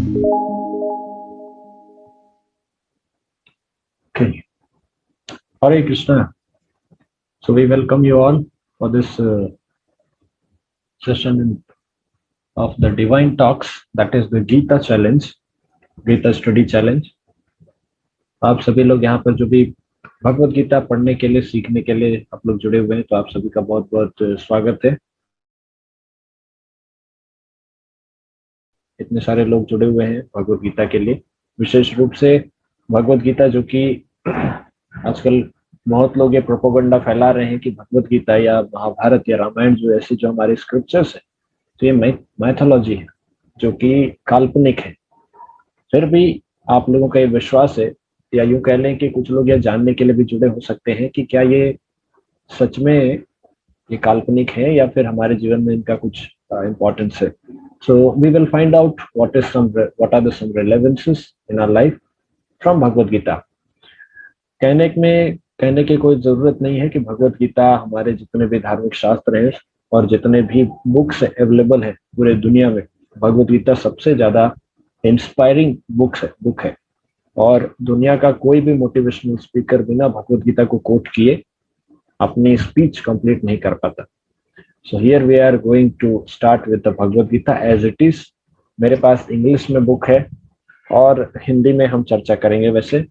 Okay. Hare Krishna. So we welcome you all for this session of the Divine Talks, that is the Gita Challenge, Gita Study Challenge. आप सभी लोग यहाँ पर जो भी भगवत गीता पढ़ने के लिए, सीखने के लिए आप लोग जुड़े हुए हैं, तो आप सभी का बहुत बहुत स्वागत है। इतने सारे लोग जुड़े हुए हैं भगवत गीता के लिए, विशेष रूप से भगवत गीता, जो कि आजकल बहुत लोग ये प्रोपोगंडा फैला रहे हैं कि भगवत गीता या महाभारत या रामायण जो ऐसी जो हमारे स्क्रिप्चर्स है, तो ये मैथोलॉजी है जो कि काल्पनिक है। फिर भी आप लोगों का ये विश्वास है, या यूं कह लें कि कुछ लोग यह जानने के लिए भी जुड़े हो सकते हैं कि क्या ये सच में ये काल्पनिक है या फिर हमारे जीवन में इनका कुछ इम्पोर्टेंस है। So we will find out what are the some relevances in our life from Bhagavad Gita. कहने की कोई जरूरत नहीं है कि भगवत गीता हमारे जितने भी धार्मिक शास्त्र हैं और जितने भी बुक्स अवेलेबल है पूरे दुनिया में, भगवत गीता सबसे ज्यादा इंस्पायरिंग बुक है। और दुनिया का कोई भी मोटिवेशनल स्पीकर बिना भगवत गीता को कोट किए अपनी स्पीच कंप्लीट नहीं कर पाता। So here we are going to start with the Bhagavad Gita as it is. मेरे पास इंग्लिश में बुक है और हिंदी में हम चर्चा करेंगे। वैसे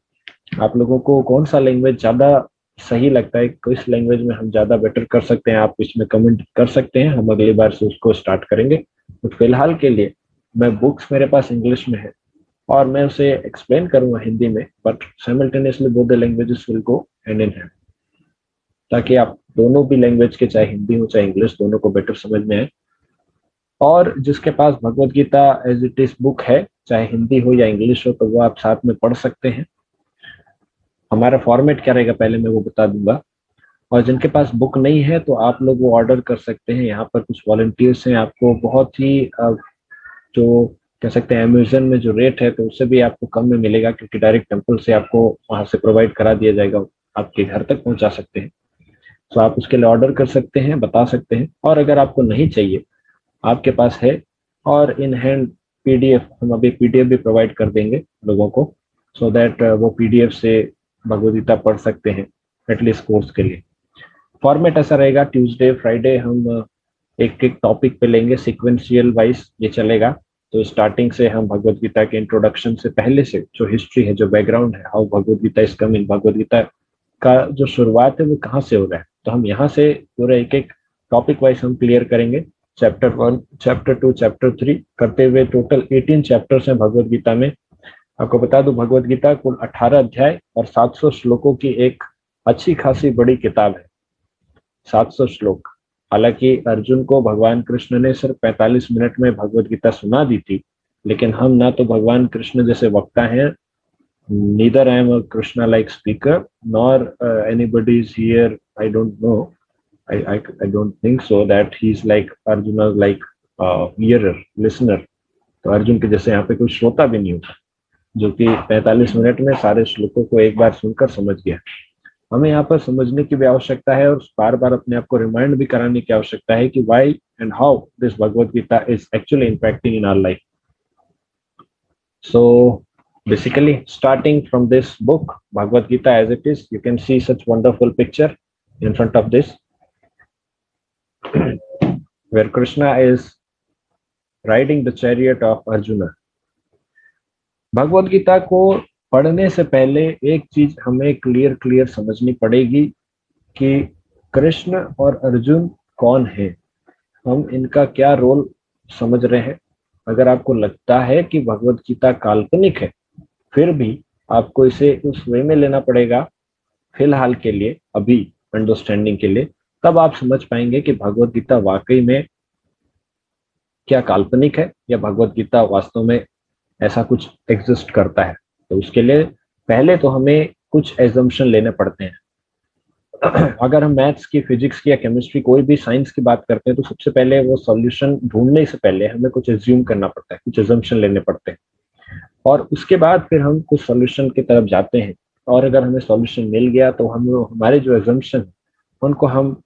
आप लोगों को कौन सा लैंग्वेज ज्यादा सही लगता है, किस लैंग्वेज में हम ज्यादा बेटर कर सकते हैं, आप इसमें कमेंट कर सकते हैं। हम अगली बार से उसको स्टार्ट करेंगे। तो फिलहाल के लिए मैं बुक्स मेरे पास इंग्लिश में है और मैं उसे एक्सप्लेन करूंगा हिंदी में, but simultaneously both the languages will go hand in hand, ताकि आप दोनों भी लैंग्वेज के, चाहे हिंदी हो चाहे इंग्लिश, दोनों को बेटर समझ में आए। और जिसके पास Bhagavad Gita as it is book है, चाहे हिंदी हो या इंग्लिश हो, तो वो आप साथ में पढ़ सकते हैं। हमारा फॉर्मेट क्या रहेगा पहले मैं वो बता दूंगा। और जिनके पास बुक नहीं है तो आप लोग वो ऑर्डर कर सकते हैं। यहाँ पर कुछ वॉलंटियर्स हैं, आपको बहुत ही जो कह सकते हैं अमेजन में जो रेट है तो उससे भी आपको कम में मिलेगा, क्योंकि डायरेक्ट टेम्पल से आपको वहां से प्रोवाइड करा दिया जाएगा, आपके घर तक पहुंचा सकते हैं। तो आप उसके लिए ऑर्डर कर सकते हैं, बता सकते हैं। और अगर आपको नहीं चाहिए, आपके पास है और इन हैंड पीडीएफ, हम अभी पीडीएफ भी प्रोवाइड कर देंगे लोगों को, सो दैट वो पीडीएफ से भगवद गीता पढ़ सकते हैं एटलीस्ट कोर्स के लिए। फॉर्मेट ऐसा रहेगा, ट्यूसडे फ्राइडे हम एक एक टॉपिक पे लेंगे, सिक्वेंशियल वाइज ये चलेगा। तो स्टार्टिंग से हम भगवद गीता के इंट्रोडक्शन से पहले से जो हिस्ट्री है, जो बैकग्राउंड है, how Bhagavad Gita is coming, Bhagavad Gita का जो शुरुआत है वो कहाँ से हो रहा है, तो हम यहाँ से पूरा एक एक टॉपिक वाइज हम क्लियर करेंगे। चैप्टर 1, चैप्टर 2, चैप्टर 3 करते हुए टोटल 18 चैप्टर्स हैं भगवद गीता में। आपको बता दूं, भगवद गीता कुल 18 अध्याय और 700 श्लोकों की एक अच्छी खासी बड़ी किताब है। 700 श्लोक। हालांकि अर्जुन को भगवान कृष्ण ने सिर्फ 45 मिनट में भगवद गीता सुना दी थी, लेकिन हम ना तो भगवान कृष्ण जैसे वक्ता हैं, neither I am a Krishna like speaker, nor anybody is here, I don't know, I don't think so that he's like Arjuna, like hearer, listener। तो अर्जुन के जैसे यहाँ पे कोई श्रोता भी नहीं होता जो कि 45 मिनट में सारे श्लोकों को एक बार सुनकर समझ गया। हमें यहाँ पर समझने की भी आवश्यकता है और बार बार अपने आप को रिमाइंड भी कराने की आवश्यकता है कि why and how this Bhagavad Gita is actually impacting in our life. So basically starting from this book Bhagavad Gita as it is, you can see such wonderful picture in front of this where Krishna is riding the chariot of Arjuna। Bhagavad Gita को पढ़ने से पहले एक चीज हमें clear समझनी पड़ेगी कि कृष्ण और अर्जुन कौन है, हम इनका क्या रोल समझ रहे हैं। अगर आपको लगता है कि भगवद गीता काल्पनिक है, फिर भी आपको इसे उस वे में लेना पड़ेगा फिलहाल के लिए, अभी अंडरस्टैंडिंग के लिए। तब आप समझ पाएंगे कि भगवद गीता वाकई में क्या काल्पनिक है या भगवद गीता वास्तव में ऐसा कुछ एग्जिस्ट करता है। तो उसके लिए पहले तो हमें कुछ एजम्पशन लेने पड़ते हैं। अगर हम मैथ्स की, फिजिक्स की या केमिस्ट्री, कोई भी साइंस की बात करते हैं, तो सबसे पहले वो सॉल्यूशन ढूंढने से पहले हमें कुछ एज्यूम करना पड़ता है, कुछ एजम्पशन लेने पड़ते हैं, और उसके बाद फिर हम कुछ सॉल्यूशन की तरफ जाते हैं। और अगर हमें सॉल्यूशन मिल गया तो हम हमारे जो एजम्पशन उनको हम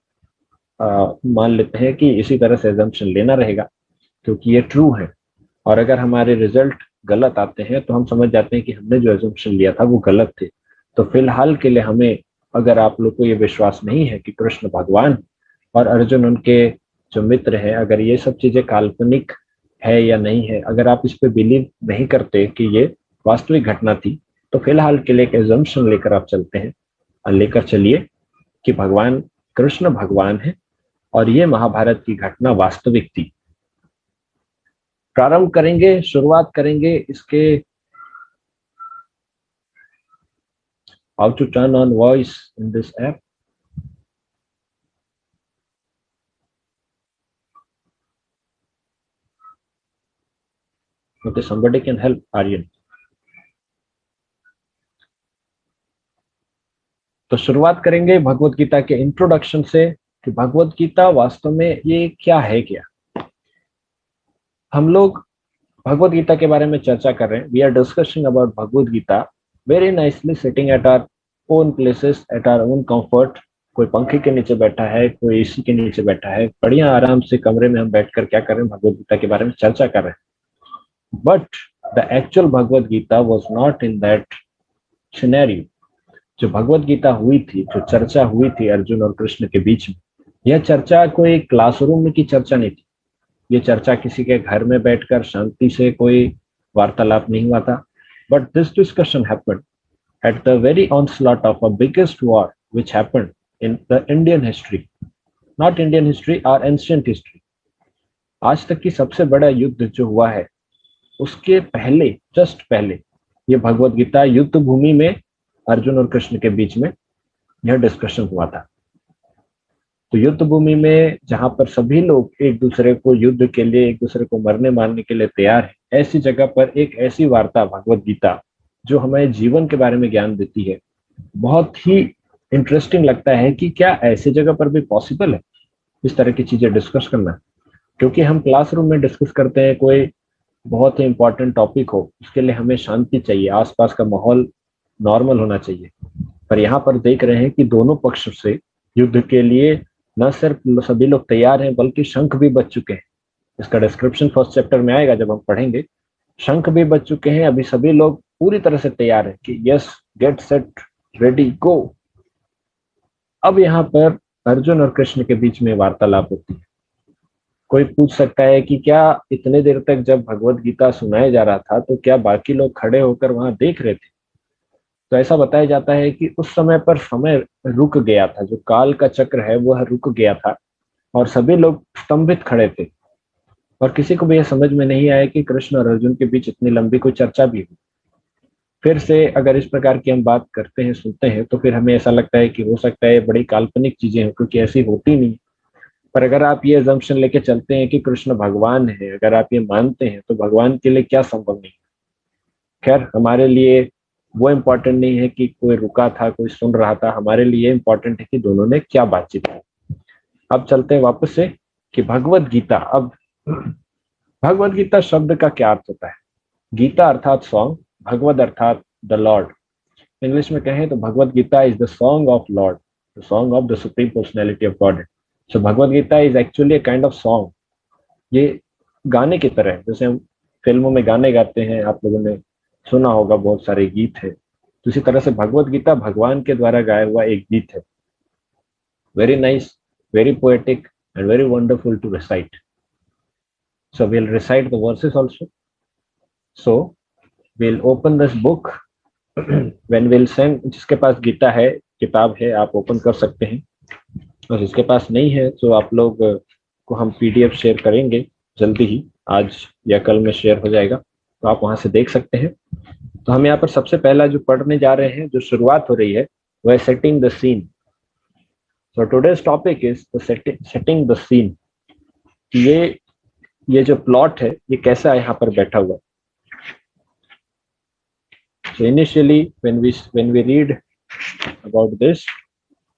मान लेते हैं कि इसी तरह से एजम्पशन लेना रहेगा क्योंकि ये ट्रू है। और अगर हमारे रिजल्ट गलत आते हैं तो हम समझ जाते हैं कि हमने जो एजम्पशन लिया था वो गलत थे। तो फिलहाल के लिए हमें, अगर आप लोग को ये विश्वास नहीं है कि कृष्ण भगवान और अर्जुन उनके जो मित्र हैं, अगर ये सब चीजें काल्पनिक है या नहीं है, अगर आप इस पे बिलीव नहीं करते कि ये वास्तविक घटना थी, तो फिलहाल के लिए एक एजम्पशन लेकर आप चलते हैं और लेकर चलिए कि भगवान कृष्ण भगवान है और ये महाभारत की घटना वास्तविक थी। प्रारंभ करेंगे, शुरुआत करेंगे इसके how to turn on voice in this app. Okay, somebody can help Aryan. तो शुरुआत करेंगे भगवत गीता के इंट्रोडक्शन से कि भगवत गीता वास्तव में ये क्या है। क्या हम लोग भगवत गीता के बारे में चर्चा कर रहे हैं। We are discussing about Bhagavad Gita very nicely, sitting at our own places, at our own comfort. कोई पंखे के नीचे बैठा है, कोई एसी के नीचे बैठा है, बढ़िया आराम से कमरे में हम बैठकर क्या कर रहे हैं, भगवत गीता के बारे में चर्चा कर रहे हैं। But the actual Bhagavad Gita was not in that scenario. जो भगवत गीता हुई थी, जो चर्चा हुई थी अर्जुन और कृष्ण के बीच में, यह चर्चा कोई क्लासरूम में की चर्चा नहीं थी। ये चर्चा किसी के घर में बैठकर शांति से कोई वार्तालाप नहीं हुआ था। But this discussion happened at the very onslaught of a biggest war which happened in the Indian history, not Indian history और एंशिएंट हिस्ट्री। आज तक की सबसे बड़ा युद्ध जो हुआ है, उसके पहले, जस्ट पहले, ये भगवत गीता युद्ध भूमि में अर्जुन और कृष्ण के बीच में यह डिस्कशन हुआ था। तो युद्ध भूमि में जहां पर सभी लोग एक दूसरे को युद्ध के लिए, एक दूसरे को मरने मारने के लिए तैयार है, ऐसी जगह पर एक ऐसी वार्ता भगवत गीता जो हमें जीवन के बारे में ज्ञान देती है, बहुत ही इंटरेस्टिंग लगता है कि क्या ऐसी जगह पर भी पॉसिबल है इस तरह की चीजें डिस्कस करना। क्योंकि हम क्लासरूम में डिस्कस करते हैं, कोई बहुत ही इंपॉर्टेंट टॉपिक हो, उसके लिए हमें शांति चाहिए, आसपास का माहौल नॉर्मल होना चाहिए। पर यहाँ पर देख रहे हैं कि दोनों पक्ष से युद्ध के लिए न सिर्फ सभी लोग तैयार हैं, बल्कि शंख भी बज चुके हैं। इसका डिस्क्रिप्शन फर्स्ट चैप्टर में आएगा जब हम पढ़ेंगे। शंख भी बज चुके हैं, अभी सभी लोग पूरी तरह से तैयार हैं कि यस, गेट सेट रेडी गो। अब यहाँ पर अर्जुन और कृष्ण के बीच में वार्तालाप होती है। कोई पूछ सकता है कि क्या इतने देर तक जब भगवत गीता सुनाया जा रहा था तो क्या बाकी लोग खड़े होकर वहां देख रहे थे? तो ऐसा बताया जाता है कि उस समय पर समय रुक गया था, जो काल का चक्र है वह रुक गया था और सभी लोग स्तंभित खड़े थे। और किसी को भी यह समझ में नहीं आया कि कृष्ण और अर्जुन के बीच इतनी लंबी कोई चर्चा भी हुई। फिर से अगर इस प्रकार की हम बात करते हैं, सुनते हैं, तो फिर हमें ऐसा लगता है कि हो सकता है बड़ी काल्पनिक चीजें हैं, क्योंकि ऐसी होती नहीं। पर अगर आप ये अजम्पशन लेके चलते हैं कि कृष्ण भगवान है, अगर आप ये मानते हैं, तो भगवान के लिए क्या संभव नहीं। खैर, हमारे लिए वो इम्पोर्टेंट नहीं है कि कोई रुका था, कोई सुन रहा था। हमारे लिए इम्पोर्टेंट है कि दोनों ने क्या बातचीत की। अब चलते हैं वापस से कि भगवत गीता। अब भगवत गीता शब्द का क्या अर्थ होता है? गीता अर्थात सॉन्ग, भगवत अर्थात द लॉर्ड। इंग्लिश में कहें तो Bhagavad Gita is the song of lord, the song of the supreme personality of God. So Bhagavad Gita is actually a kind of song. ये गाने की तरह है, जैसे हम फिल्मों में गाने गाते हैं, आप लोगों ने सुना होगा, बहुत सारे गीत है। तो इसी तरह से भगवत गीता भगवान के द्वारा गाया हुआ एक गीत है। Very nice, very poetic and very wonderful to recite. So we'll recite the verses also. So we'll open this book when we'll send, जिसके पास गीता है, किताब है, आप ओपन कर सकते हैं। और जिसके पास नहीं है तो आप लोग को हम पीडीएफ शेयर करेंगे जल्दी ही, आज या कल में शेयर हो जाएगा, तो आप वहां से देख सकते हैं। तो हम यहाँ पर सबसे पहला जो पढ़ने जा रहे हैं, जो शुरुआत हो रही है, वह है setting the scene. So today's topic is the setting the scene. ये जो प्लॉट है, ये कैसा यहाँ पर बैठा हुआ है। So initially when we read about this,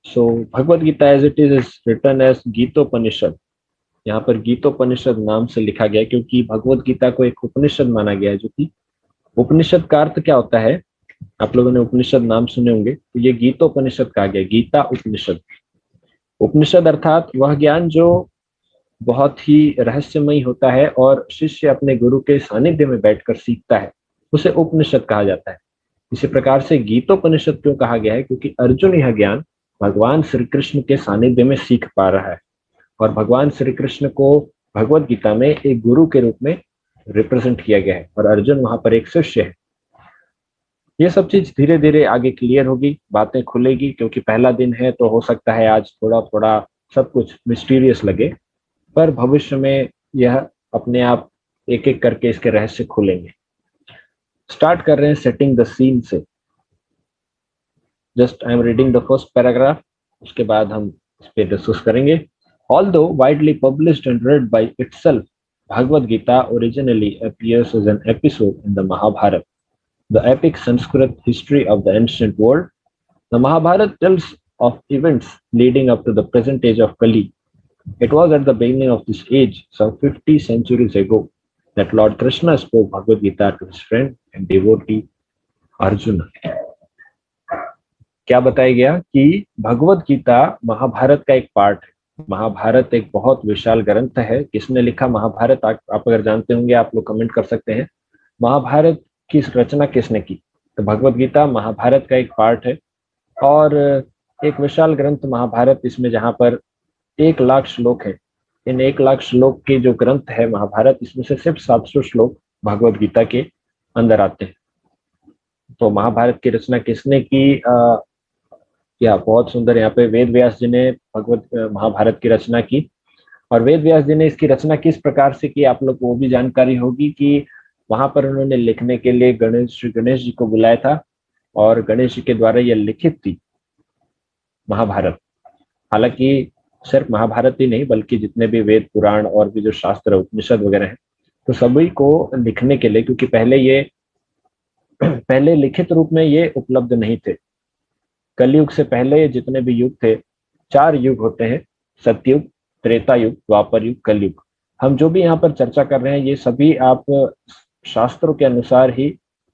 so Bhagavad Gita as it is written as Gitopanishad. यहाँ पर गीतोपनिषद नाम से लिखा गया क्योंकि भगवत गीता को एक उपनिषद माना गया है। जो कि उपनिषद का अर्थ क्या होता है, आप लोगों ने उपनिषद नाम सुने होंगे, तो ये गीतोपनिषद कहा गया, गीता उपनिषद। उपनिषद अर्थात वह ज्ञान जो बहुत ही रहस्यमयी होता है और शिष्य अपने गुरु के सानिध्य में बैठकर सीखता है। उसे उपनिषद कहा जाता है। इसी प्रकार से गीतोपनिषद क्यों कहा गया है? क्योंकि अर्जुन यह ज्ञान भगवान श्री कृष्ण के सानिध्य में सीख पा रहा है और भगवान श्री कृष्ण को भगवत गीता में एक गुरु के रूप में रिप्रेजेंट किया गया है और अर्जुन वहां पर एक शिष्य है। ये सब चीज धीरे धीरे आगे क्लियर होगी, बातें खुलेगी, क्योंकि पहला दिन है तो हो सकता है आज थोड़ा थोड़ा सब कुछ मिस्टीरियस लगे, पर भविष्य में यह अपने आप एक एक करके इसके रहस्य खुलेंगे। स्टार्ट कर रहे हैं सेटिंग द सीन से। Just I am reading the first paragraph, उसके बाद हम इस पे डिस्कस करेंगे। Although widely published and read by itself, Bhagavad Gita originally appears as an episode in the Mahabharata, the epic Sanskrit history of the ancient world. The Mahabharata tells of events leading up to the present age of Kali. It was at the beginning of this age, some 50 centuries ago, that Lord Krishna spoke Bhagavad Gita to his friend and devotee Arjuna. क्या बताया गया कि भगवत गीता महाभारत का एक part है। महाभारत एक बहुत विशाल ग्रंथ है। किसने लिखा महाभारत? आप अगर जानते होंगे आप लोग कमेंट कर सकते हैं। महाभारत की रचना किसने की? तो भगवत गीता महाभारत का एक पार्ट है और एक विशाल ग्रंथ महाभारत, इसमें जहां पर 1,00,000 श्लोक है। इन 1,00,000 श्लोक के जो ग्रंथ है महाभारत, इसमें से सिर्फ 700 श्लोक भगवत गीता के अंदर आते हैं। तो महाभारत की रचना किसने की? या बहुत सुंदर, यहाँ पे वेद व्यास जी ने भगवत महाभारत की रचना की। और वेद व्यास जी ने इसकी रचना किस प्रकार से की, आप लोग को वो भी जानकारी होगी कि वहां पर उन्होंने लिखने के लिए गणेश जी को बुलाया था और गणेश जी के द्वारा यह लिखित थी महाभारत। हालांकि सिर्फ महाभारत ही नहीं, बल्कि जितने भी वेद पुराण और भी जो शास्त्र उपनिषद वगैरह हैं, तो सभी को लिखने के लिए, क्योंकि पहले लिखित रूप में ये उपलब्ध नहीं थे। कलयुग से पहले जितने भी युग थे, 4 युग होते हैं, सतयुग, त्रेता युग, द्वापर युग, कलयुग। हम जो भी यहाँ पर चर्चा कर रहे हैं ये सभी आप शास्त्रों के अनुसार ही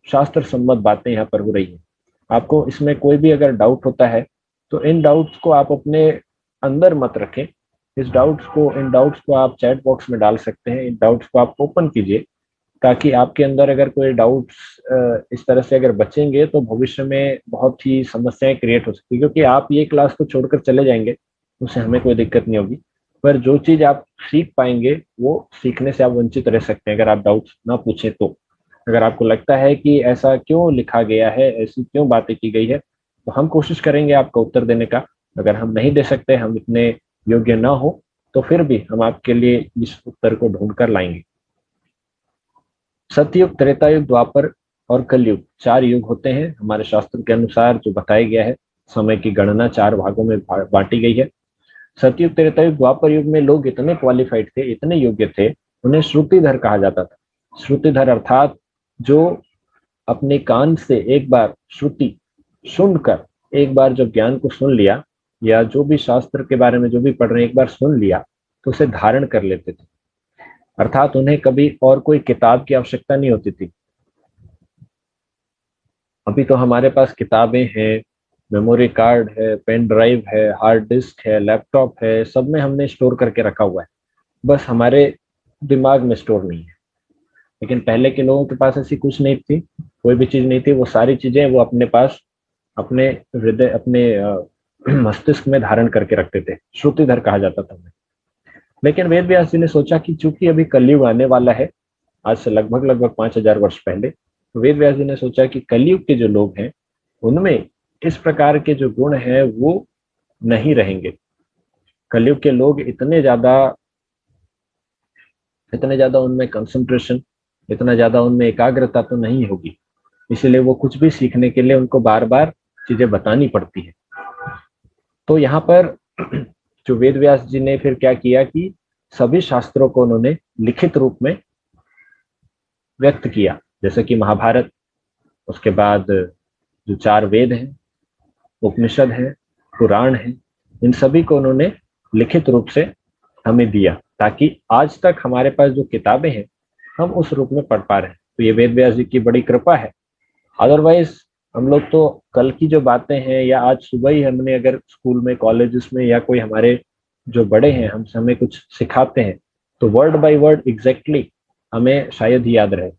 शास्त्र सम्मत बातें यहाँ पर हो रही हैं। आपको इसमें कोई भी अगर डाउट होता है तो इन डाउट्स को आप अपने अंदर मत रखें। इन डाउट्स को आप चैट बॉक्स में डाल सकते हैं। इन डाउट्स को आप ओपन कीजिए, ताकि आपके अंदर अगर कोई डाउट्स इस तरह से अगर बचेंगे तो भविष्य में बहुत ही समस्याएं क्रिएट हो सकती है। क्योंकि आप ये क्लास को छोड़कर चले जाएंगे, उससे हमें कोई दिक्कत नहीं होगी, पर जो चीज आप सीख पाएंगे वो सीखने से आप वंचित रह सकते हैं अगर आप डाउट्स ना पूछें तो। अगर आपको लगता है कि ऐसा क्यों लिखा गया है, ऐसी क्यों बातें की गई है, तो हम कोशिश करेंगे आपका उत्तर देने का। अगर हम नहीं दे सकते, हम इतने योग्य ना हो, तो फिर भी हम आपके लिए इस उत्तर को ढूंढ कर लाएंगे। सतयुग, त्रेता युग, द्वापर और कलयुग 4 युग होते हैं हमारे शास्त्र के अनुसार, जो बताया गया है। समय की गणना 4 भागों में बांटी गई है। सतयुग, त्रेता युग, द्वापर युग में लोग इतने क्वालिफाइड थे, इतने योग्य थे, उन्हें श्रुतिधर कहा जाता था। श्रुतिधर अर्थात जो अपने कान से एक बार श्रुति सुनकर, एक बार जब ज्ञान को सुन लिया, या जो भी शास्त्र के बारे में जो भी पढ़ रहे हैं एक बार सुन लिया, तो उसे धारण कर लेते थे। अर्थात उन्हें कभी और कोई किताब की आवश्यकता नहीं होती थी। अभी तो हमारे पास किताबें हैं, मेमोरी कार्ड है, पेन ड्राइव है, हार्ड डिस्क है, लैपटॉप है, सब में हमने स्टोर करके रखा हुआ है, बस हमारे दिमाग में स्टोर नहीं है। लेकिन पहले के लोगों के पास ऐसी कुछ नहीं थी, कोई भी चीज नहीं थी। वो सारी चीजें वो अपने पास, अपने हृदय, अपने मस्तिष्क में धारण करके रखते थे। श्रुतिधर कहा जाता था उन्हें। लेकिन वेद व्यास जी ने सोचा कि चूंकि अभी कलयुग आने वाला है, आज से लगभग 5,000 वर्ष पहले, तो वेद व्यास जी ने सोचा कि कलयुग के जो लोग हैं उनमें इस प्रकार के जो गुण हैं वो नहीं रहेंगे। कलयुग के लोग इतने ज्यादा उनमें कंसंट्रेशन, इतना ज्यादा उनमें एकाग्रता तो नहीं होगी, इसीलिए वो कुछ भी सीखने के लिए उनको बार बार चीजें बतानी पड़ती है। तो यहाँ पर जो वेद व्यास जी ने फिर क्या किया कि सभी शास्त्रों को उन्होंने लिखित रूप में व्यक्त किया, जैसे कि महाभारत, उसके बाद जो 4 वेद हैं, उपनिषद है, पुराण है, इन सभी को उन्होंने लिखित रूप से हमें दिया, ताकि आज तक हमारे पास जो किताबें हैं हम उस रूप में पढ़ पा रहे हैं। तो ये वेद व्यास जी की बड़ी कृपा है। अदरवाइज हम लोग तो कल की जो बातें हैं, या आज सुबह ही हमने अगर स्कूल में, कॉलेजेस में, या कोई हमारे जो बड़े हैं हमसे हमें कुछ सिखाते हैं, तो वर्ड बाय वर्ड एग्जैक्टली हमें शायद ही याद रहे।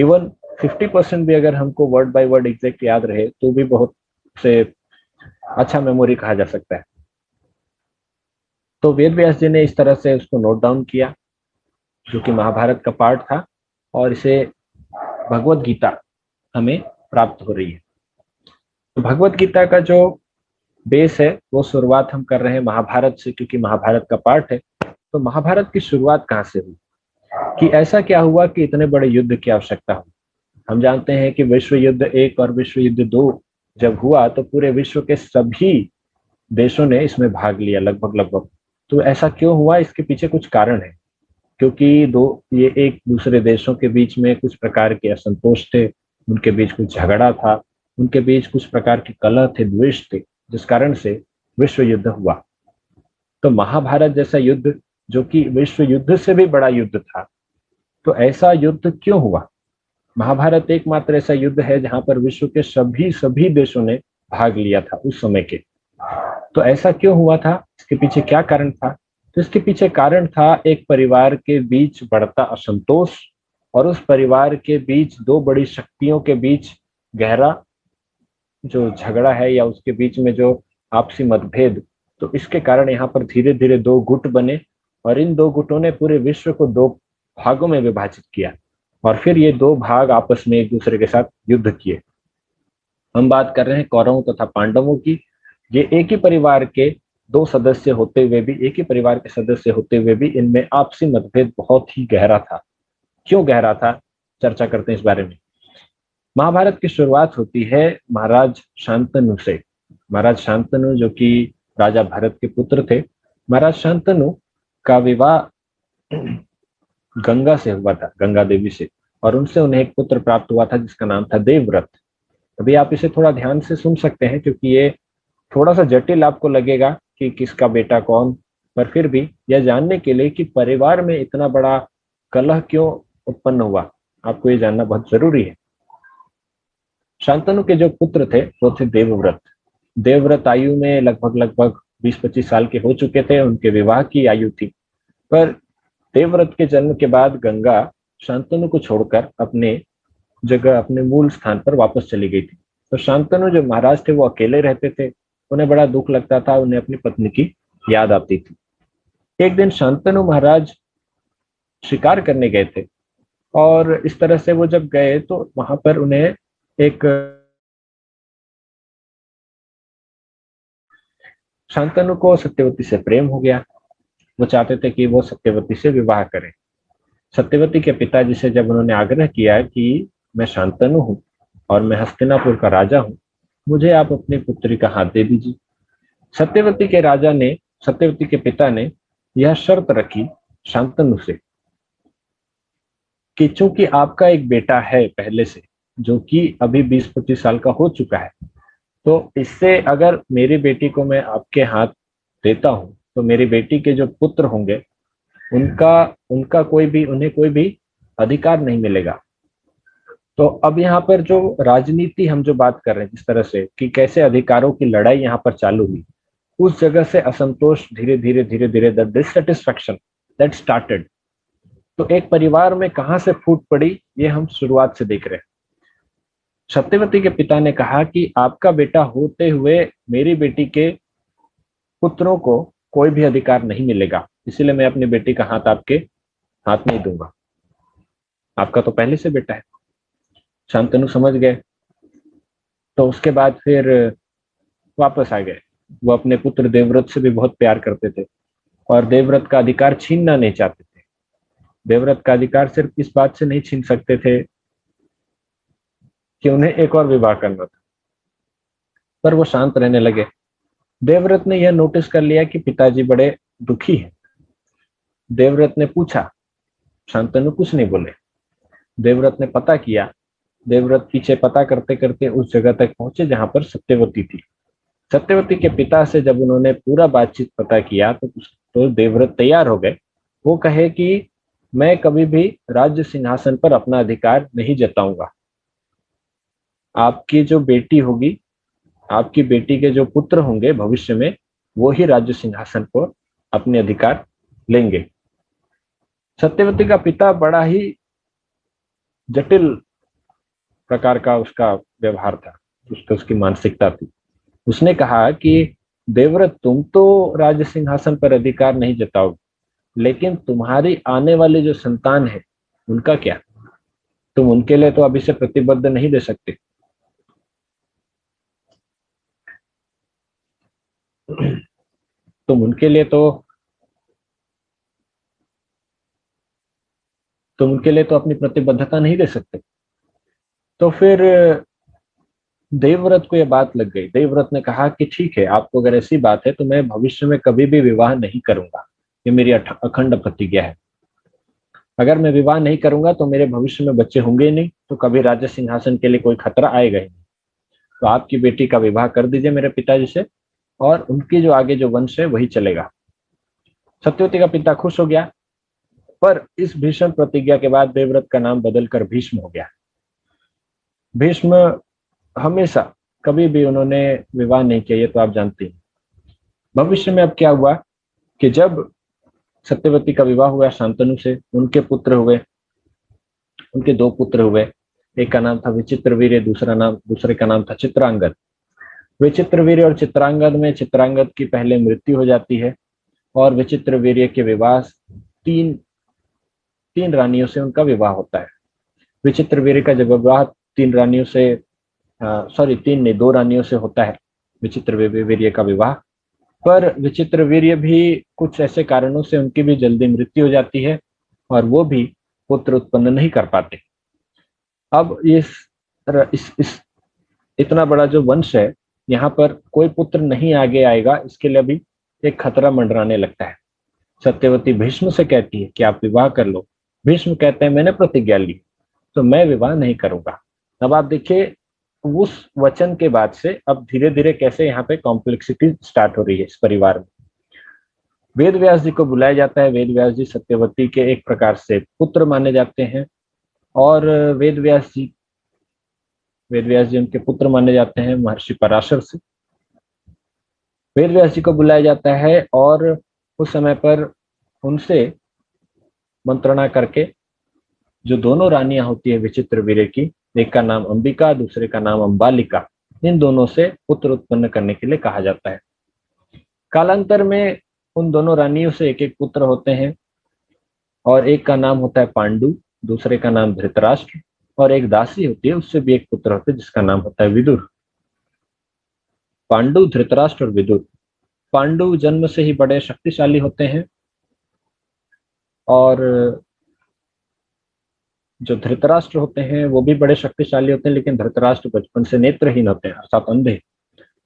इवन 50% भी अगर हमको वर्ड बाय वर्ड एग्जैक्ट याद रहे तो भी बहुत से अच्छा मेमोरी कहा जा सकता है। तो वेद व्यास जी ने इस तरह से उसको नोट डाउन किया, जो कि महाभारत का पार्ट था, और इसे भगवत गीता हमें प्राप्त हो रही है। तो भगवत गीता का जो बेस है वो शुरुआत हम कर रहे हैं महाभारत से, क्योंकि महाभारत का पार्ट है। तो महाभारत की शुरुआत कहाँ से हुई, कि ऐसा क्या हुआ कि इतने बड़े युद्ध की आवश्यकता हुई। हम जानते हैं कि विश्व युद्ध 1 और विश्व युद्ध 2 जब हुआ तो पूरे विश्व के सभी देशों ने इसमें भाग लिया, लगभग लगभग। तो ऐसा क्यों हुआ, इसके पीछे कुछ कारण है। क्योंकि ये एक दूसरे देशों के बीच में कुछ प्रकार के असंतोष थे, उनके बीच कुछ झगड़ा था, उनके बीच कुछ प्रकार के कलह थे, द्वेष थे, जिस कारण से विश्व युद्ध हुआ। तो महाभारत जैसा युद्ध, जो कि विश्व युद्ध से भी बड़ा युद्ध था, तो ऐसा युद्ध क्यों हुआ। महाभारत एकमात्र ऐसा युद्ध है जहां पर विश्व के सभी सभी देशों ने भाग लिया था उस समय के। तो ऐसा क्यों हुआ था, इसके पीछे क्या कारण था। तो इसके पीछे कारण था एक परिवार के बीच बढ़ता असंतोष, और उस परिवार के बीच दो बड़ी शक्तियों के बीच गहरा जो झगड़ा है, या उसके बीच में जो आपसी मतभेद। तो इसके कारण यहाँ पर धीरे धीरे दो गुट बने, और इन दो गुटों ने पूरे विश्व को दो भागों में विभाजित किया, और फिर ये दो भाग आपस में एक दूसरे के साथ युद्ध किए। हम बात कर रहे हैं कौरवों तथा पांडवों की। ये एक ही परिवार के दो सदस्य होते हुए भी, एक ही परिवार के सदस्य होते हुए भी इनमें आपसी मतभेद बहुत ही गहरा था। क्यों गहरा था, चर्चा करते हैं इस बारे में। महाभारत की शुरुआत होती है महाराज शांतनु से। महाराज शांतनु जो कि राजा भरत के पुत्र थे, महाराज शांतनु का विवाह गंगा से हुआ था, गंगा देवी से, और उनसे उन्हें एक पुत्र प्राप्त हुआ था जिसका नाम था देवव्रत। अभी आप इसे थोड़ा ध्यान से सुन सकते हैं, क्योंकि ये थोड़ा सा जटिल आपको लगेगा कि किसका बेटा कौन, पर फिर भी यह जानने के लिए कि परिवार में इतना बड़ा कलह क्यों उत्पन्न हुआ, आपको ये जानना बहुत जरूरी है। शांतनु के जो पुत्र थे वो थे देवव्रत। देवव्रत आयु में लगभग लगभग 20-25 साल के हो चुके थे, उनके विवाह की आयु थी। पर देवव्रत के जन्म के बाद गंगा शांतनु को छोड़कर अपने जगह, अपने मूल स्थान पर वापस चली गई थी। तो शांतनु जो महाराज थे वो अकेले रहते थे, उन्हें बड़ा दुख लगता था, उन्हें अपनी पत्नी की याद आती थी। एक दिन शांतनु महाराज शिकार करने गए थे, और इस तरह से वो जब गए तो वहां पर उन्हें एक शांतनु को सत्यवती से प्रेम हो गया। वो चाहते थे कि वो सत्यवती से विवाह करें। सत्यवती के पिताजी से जब उन्होंने आग्रह किया कि मैं शांतनु हूँ और मैं हस्तिनापुर का राजा हूँ, मुझे आप अपनी पुत्री का हाथ दे दीजिए। सत्यवती के पिता ने यह शर्त रखी शांतनु से कि चूंकि आपका एक बेटा है पहले से, जो कि अभी 20-25 साल का हो चुका है, तो इससे अगर मेरी बेटी को मैं आपके हाथ देता हूं तो मेरी बेटी के जो पुत्र होंगे उनका उनका कोई भी उन्हें कोई भी अधिकार नहीं मिलेगा। तो अब यहाँ पर जो राजनीति हम जो बात कर रहे हैं, जिस तरह से कि कैसे अधिकारों की लड़ाई यहाँ पर चालू हुई, उस जगह से असंतोष धीरे धीरे धीरे धीरे द डिससेटिस्फैक्शन दैट स्टार्टेड। तो एक परिवार में कहां से फूट पड़ी, ये हम शुरुआत से देख रहे हैं। सत्यवती के पिता ने कहा कि आपका बेटा होते हुए मेरी बेटी के पुत्रों को कोई भी अधिकार नहीं मिलेगा, इसीलिए मैं अपनी बेटी का हाथ आपके हाथ नहीं दूंगा, आपका तो पहले से बेटा है। शांतनु समझ गए, तो उसके बाद फिर वापस आ गए। वो अपने पुत्र देवव्रत से भी बहुत प्यार करते थे, और देवव्रत का अधिकार छीनना नहीं चाहते थे। देवव्रत का अधिकार सिर्फ इस बात से नहीं छीन सकते थे कि उन्हें एक और विवाह करना था, पर वो शांत रहने लगे। देवव्रत ने यह नोटिस कर लिया कि पिताजी बड़े दुखी हैं। देवव्रत ने पूछा, शांतनु कुछ नहीं बोले। देवव्रत ने पता किया। देवव्रत पीछे पता करते करते उस जगह तक पहुंचे जहां पर सत्यवती थी। सत्यवती के पिता से जब उन्होंने पूरा बातचीत पता किया तो देवव्रत तैयार हो गए। वो कहे कि मैं कभी भी राज्य सिंहासन पर अपना अधिकार नहीं जताऊंगा। आपकी जो बेटी होगी, आपकी बेटी के जो पुत्र होंगे भविष्य में, वो ही राज्य सिंहासन पर अपने अधिकार लेंगे। सत्यवती का पिता बड़ा ही जटिल प्रकार का उसका व्यवहार था, उसकी मानसिकता थी। उसने कहा कि देवव्रत, तुम तो राज सिंहासन पर अधिकार नहीं जताओगे, लेकिन तुम्हारी आने वाली जो संतान है उनका क्या? तुम उनके लिए तो अभी से प्रतिबद्ध नहीं दे सकते। तुम उनके लिए तो तुम उनके लिए तो अपनी प्रतिबद्धता नहीं दे सकते। तो फिर देवव्रत को यह बात लग गई। देवव्रत ने कहा कि ठीक है, आपको अगर ऐसी बात है तो मैं भविष्य में कभी भी विवाह नहीं करूंगा। ये मेरी अखंड प्रतिज्ञा है। अगर मैं विवाह नहीं करूंगा तो मेरे भविष्य में बच्चे होंगे ही नहीं, तो कभी राज्य सिंहासन के लिए कोई खतरा आएगा ही नहीं। तो आपकी बेटी का विवाह कर दीजिए मेरे पिताजी से, और उनकी जो आगे जो वंश है वही चलेगा। सत्यवती का पिता खुश हो गया, पर इस भीषण प्रतिज्ञा के बाद देवव्रत का नाम बदलकर भीष्म हो गया। भीष्म हमेशा, कभी भी उन्होंने विवाह नहीं किया, ये तो आप जानते हैं। भविष्य में अब क्या हुआ कि जब सत्यवती का विवाह हुआ शांतनु से, उनके पुत्र हुए, उनके दो पुत्र हुए। एक का नाम था विचित्रवीर्य, दूसरे का नाम था चित्रांगद। विचित्रवीर्य और चित्रांगद में चित्रांगद की पहले मृत्यु हो जाती है, और विचित्रवीर्य के विवाह तीन तीन रानियों से उनका विवाह होता है। विचित्रवीर्य का जब विवाह तीन रानियों से, सॉरी तीन नहीं, दो रानियों से होता है विचित्रवीर्य का विवाह। पर विचित्रवीर्य भी कुछ ऐसे कारणों से उनकी भी जल्दी मृत्यु हो जाती है, और वो भी पुत्र उत्पन्न नहीं कर पाते। अब इस इतना बड़ा जो वंश है, यहाँ पर कोई पुत्र नहीं आगे आएगा, इसके लिए अभी एक खतरा मंडराने लगता है। सत्यवती भीष्म से कहती है कि आप विवाह कर लो। भीष्म कहते हैं मैंने प्रतिज्ञा ली, तो मैं विवाह नहीं करूंगा। अब आप देखिए, उस वचन के बाद से अब धीरे धीरे कैसे यहाँ पे कॉम्प्लेक्सिटी स्टार्ट हो रही है इस परिवार में। वेद व्यास जी को बुलाया जाता है। वेद व्यास जी सत्यवती के एक प्रकार से पुत्र माने जाते हैं, और वेद व्यास जी उनके पुत्र माने जाते हैं महर्षि पराशर से। वेद व्यास जी को बुलाया जाता है, और उस समय पर उनसे मंत्रणा करके जो दोनों रानियां होती है विचित्रवीर्य की, एक का नाम अंबिका, दूसरे का नाम अंबालिका, इन दोनों से पुत्र उत्पन्न करने के लिए कहा जाता है। कालांतर में उन दोनों रानियों से एक एक पुत्र होते हैं, और एक का नाम होता है पांडु, दूसरे का नाम धृतराष्ट्र, और एक दासी होती है, उससे भी एक पुत्र होता है जिसका नाम होता है विदुर। पांडु, धृतराष्ट्र और विदुर। पांडु जन्म से ही बड़े शक्तिशाली होते हैं, और जो धृतराष्ट्र होते हैं वो भी बड़े शक्तिशाली होते हैं, लेकिन धृतराष्ट्र बचपन से नेत्रहीन होते हैं, अर्थात अंधे।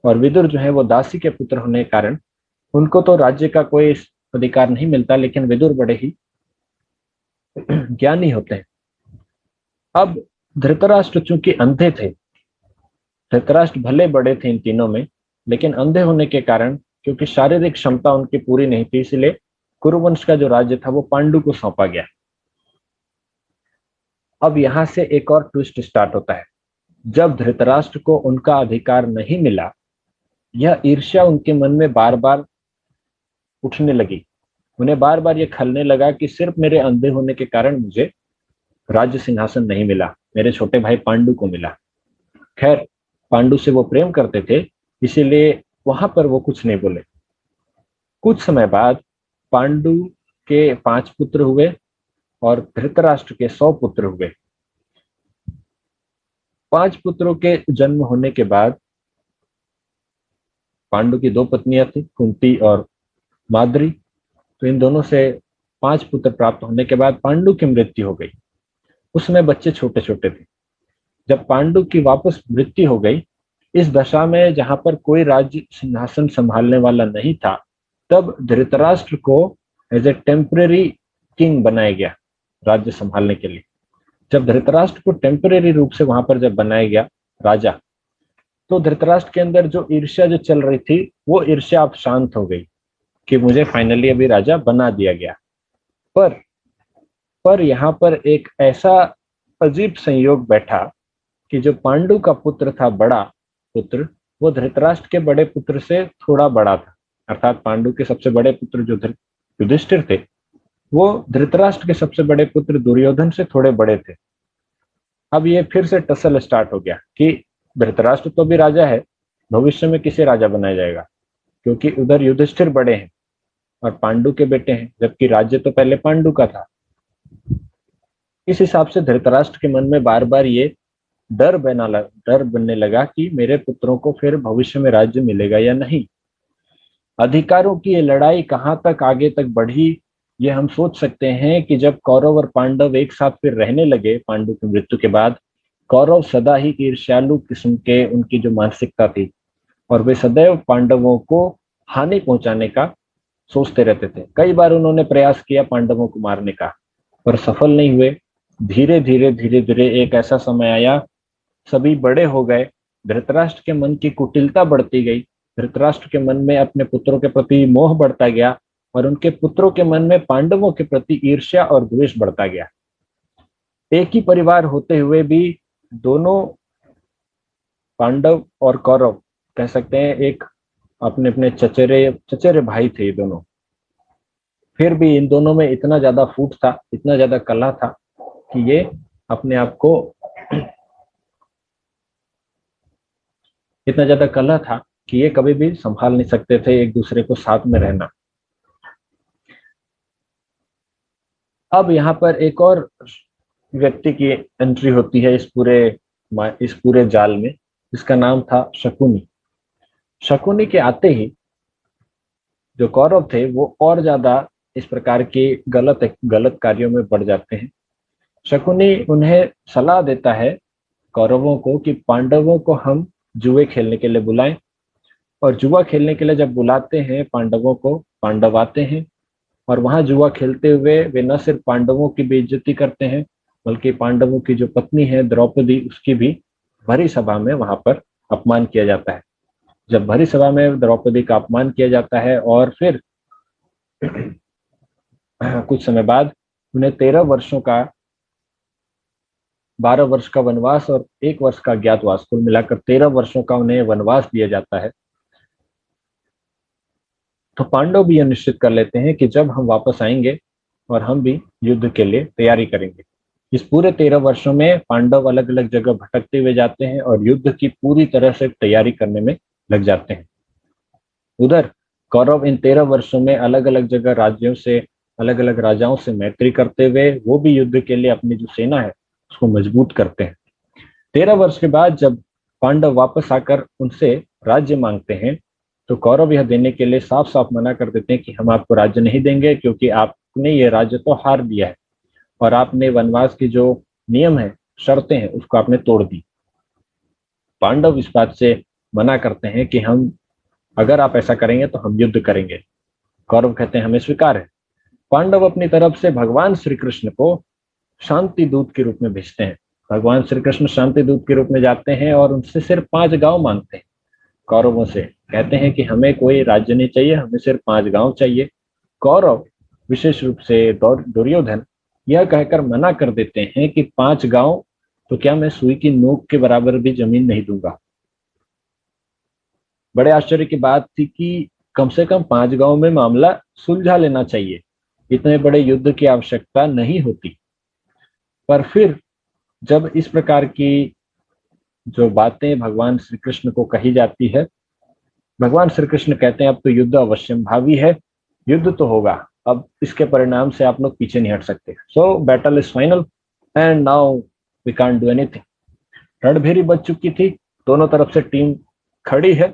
और विदुर जो है वो दासी के पुत्र होने के कारण उनको तो राज्य का कोई अधिकार नहीं मिलता, लेकिन विदुर बड़े ही ज्ञानी होते हैं। अब धृतराष्ट्र चूंकि अंधे थे, धृतराष्ट्र भले बड़े थे इन तीनों में, लेकिन अंधे होने के कारण, क्योंकि शारीरिक क्षमता उनकी पूरी नहीं थी, इसलिए कुरुवंश का जो राज्य था वो पांडु को सौंपा गया। अब यहां से एक और ट्विस्ट स्टार्ट होता है। जब धृतराष्ट्र को उनका अधिकार नहीं मिला, यह ईर्ष्या उनके मन में बार बार उठने लगी। उन्हें बार बार यह खलने लगा कि सिर्फ मेरे अंधे होने के कारण मुझे राज्य सिंहासन नहीं मिला, मेरे छोटे भाई पांडु को मिला। खैर, पांडु से वो प्रेम करते थे, इसीलिए वहां पर वो कुछ नहीं बोले। कुछ समय बाद पांडु के 5 पुत्र हुए, और धृतराष्ट्र के 100 पुत्र हुए। 5 पुत्रों के जन्म होने के बाद, पांडु की 2 पत्नियां थी, कुंती और माद्री, तो इन दोनों से 5 पुत्र प्राप्त होने के बाद पांडु की मृत्यु हो गई। उसमें बच्चे छोटे छोटे थे। जब पांडु की वापस मृत्यु हो गई, इस दशा में जहां पर कोई राज्य सिंहासन संभालने वाला नहीं था, तब धृतराष्ट्र को एज ए टेम्परेरी किंग बनाया गया राज्य संभालने के लिए। जब धृतराष्ट्र को टेम्परेरी रूप से वहां पर जब बनाया गया राजा, तो धृतराष्ट्र के अंदर जो ईर्ष्या जो चल रही थी, वो ईर्ष्या अब शांत हो गई कि मुझे फाइनली अभी राजा बना दिया गया। पर यहाँ पर एक ऐसा अजीब संयोग बैठा कि जो पांडु का पुत्र था, बड़ा पुत्र, वो धृतराष्ट्र के बड़े पुत्र से थोड़ा बड़ा था। अर्थात पांडु के सबसे बड़े पुत्र जो युधिष्ठिर थे, वो धृतराष्ट्र के सबसे बड़े पुत्र दुर्योधन से थोड़े बड़े थे। अब ये फिर से टसल स्टार्ट हो गया कि धृतराष्ट्र तो भी राजा है, भविष्य में किसे राजा बनाया जाएगा, क्योंकि उधर युधिष्ठिर बड़े हैं और पांडु के बेटे हैं, जबकि राज्य तो पहले पांडु का था। इस हिसाब से धृतराष्ट्र के मन में बार बार ये डर बनने लगा कि मेरे पुत्रों को फिर भविष्य में राज्य मिलेगा या नहीं। अधिकारों की ये लड़ाई कहाँ तक आगे तक बढ़ी, ये हम सोच सकते हैं कि जब कौरव और पांडव एक साथ फिर रहने लगे पांडु की मृत्यु के बाद, कौरव सदा ही ईर्ष्यालु किस्म के उनकी जो मानसिकता थी, और वे सदैव पांडवों को हानि पहुंचाने का सोचते रहते थे। कई बार उन्होंने प्रयास किया पांडवों को मारने का, पर सफल नहीं हुए। धीरे धीरे एक ऐसा समय आया, सभी बड़े हो गए, धृतराष्ट्र के मन की कुटिलता बढ़ती गई, धृतराष्ट्र के मन में अपने पुत्रों के प्रति मोह बढ़ता गया, और उनके पुत्रों के मन में पांडवों के प्रति ईर्ष्या और द्वेष बढ़ता गया। एक ही परिवार होते हुए भी दोनों, पांडव और कौरव, कह सकते हैं एक अपने अपने चचेरे चचेरे भाई थे ये दोनों, फिर भी इन दोनों में इतना ज्यादा फूट था, इतना ज्यादा कला था कि ये अपने आप को इतना ज्यादा कला था कि ये कभी भी संभाल नहीं सकते थे एक दूसरे को साथ में रहना। अब यहाँ पर एक और व्यक्ति की एंट्री होती है इस पूरे जाल में, जिसका नाम था शकुनी। शकुनी के आते ही जो कौरव थे वो और ज्यादा इस प्रकार के गलत कार्यों में बढ़ जाते हैं। शकुनी उन्हें सलाह देता है कौरवों को कि पांडवों को हम जुए खेलने के लिए बुलाएं, और जुआ खेलने के लिए जब बुलाते हैं पांडवों को, पांडव आते हैं और वहां जुआ खेलते हुए वे न सिर्फ पांडवों की बेइज्जती करते हैं, बल्कि पांडवों की जो पत्नी है द्रौपदी, उसकी भी भरी सभा में वहां पर अपमान किया जाता है। जब भरी सभा में द्रौपदी का अपमान किया जाता है और फिर कुछ समय बाद उन्हें 12 वर्ष का वनवास और 1 वर्ष का अज्ञातवास, कुल मिलाकर 13 वर्षों का उन्हें वनवास दिया जाता है। तो पांडव भी यह निश्चित कर लेते हैं कि जब हम वापस आएंगे और हम भी युद्ध के लिए तैयारी करेंगे। इस पूरे 13 वर्षों में पांडव अलग अलग जगह भटकते हुए जाते हैं और युद्ध की पूरी तरह से तैयारी करने में लग जाते हैं। उधर कौरव इन 13 वर्षों में अलग अलग जगह राज्यों से, अलग अलग राजाओं से मैत्री करते हुए वो भी युद्ध के लिए अपनी जो सेना है उसको मजबूत करते हैं। 13 वर्ष के बाद जब पांडव वापस आकर उनसे राज्य मांगते हैं, तो कौरव यह देने के लिए साफ साफ मना कर देते हैं कि हम आपको राज्य नहीं देंगे, क्योंकि आपने ये राज्य तो हार दिया है और आपने वनवास की जो नियम है, शर्तें हैं, उसको आपने तोड़ दी। पांडव इस बात से मना करते हैं कि हम, अगर आप ऐसा करेंगे तो हम युद्ध करेंगे। कौरव कहते हैं हमें स्वीकार है। पांडव अपनी तरफ से भगवान श्री कृष्ण को शांति दूत के रूप में भेजते हैं। भगवान श्री कृष्ण शांति दूत के रूप में जाते हैं और उनसे सिर्फ 5 गांव मांगते हैं। कौरवों से कहते हैं कि हमें कोई राज्य नहीं चाहिए, हमें सिर्फ 5 गांव चाहिए। कौरव विशेष रूप से दुर्योधन यह कहकर मना कर देते हैं कि 5 गांव तो क्या, मैं सुई की नोक के बराबर भी जमीन नहीं दूंगा। बड़े आश्चर्य की बात थी कि कम से कम 5 गांव में मामला सुलझा लेना चाहिए, इतने बड़े युद्ध की आवश्यकता नहीं होती। पर फिर जब इस प्रकार की जो बातें भगवान श्री कृष्ण को कही जाती है, भगवान श्री कृष्ण कहते हैं अब तो युद्ध अवश्यम भावी है, युद्ध तो होगा, अब इसके परिणाम से आप लोग पीछे नहीं हट सकते। So battle is final and now we can't do anything. रणभेरी बच चुकी थी, दोनों तरफ से टीम खड़ी है,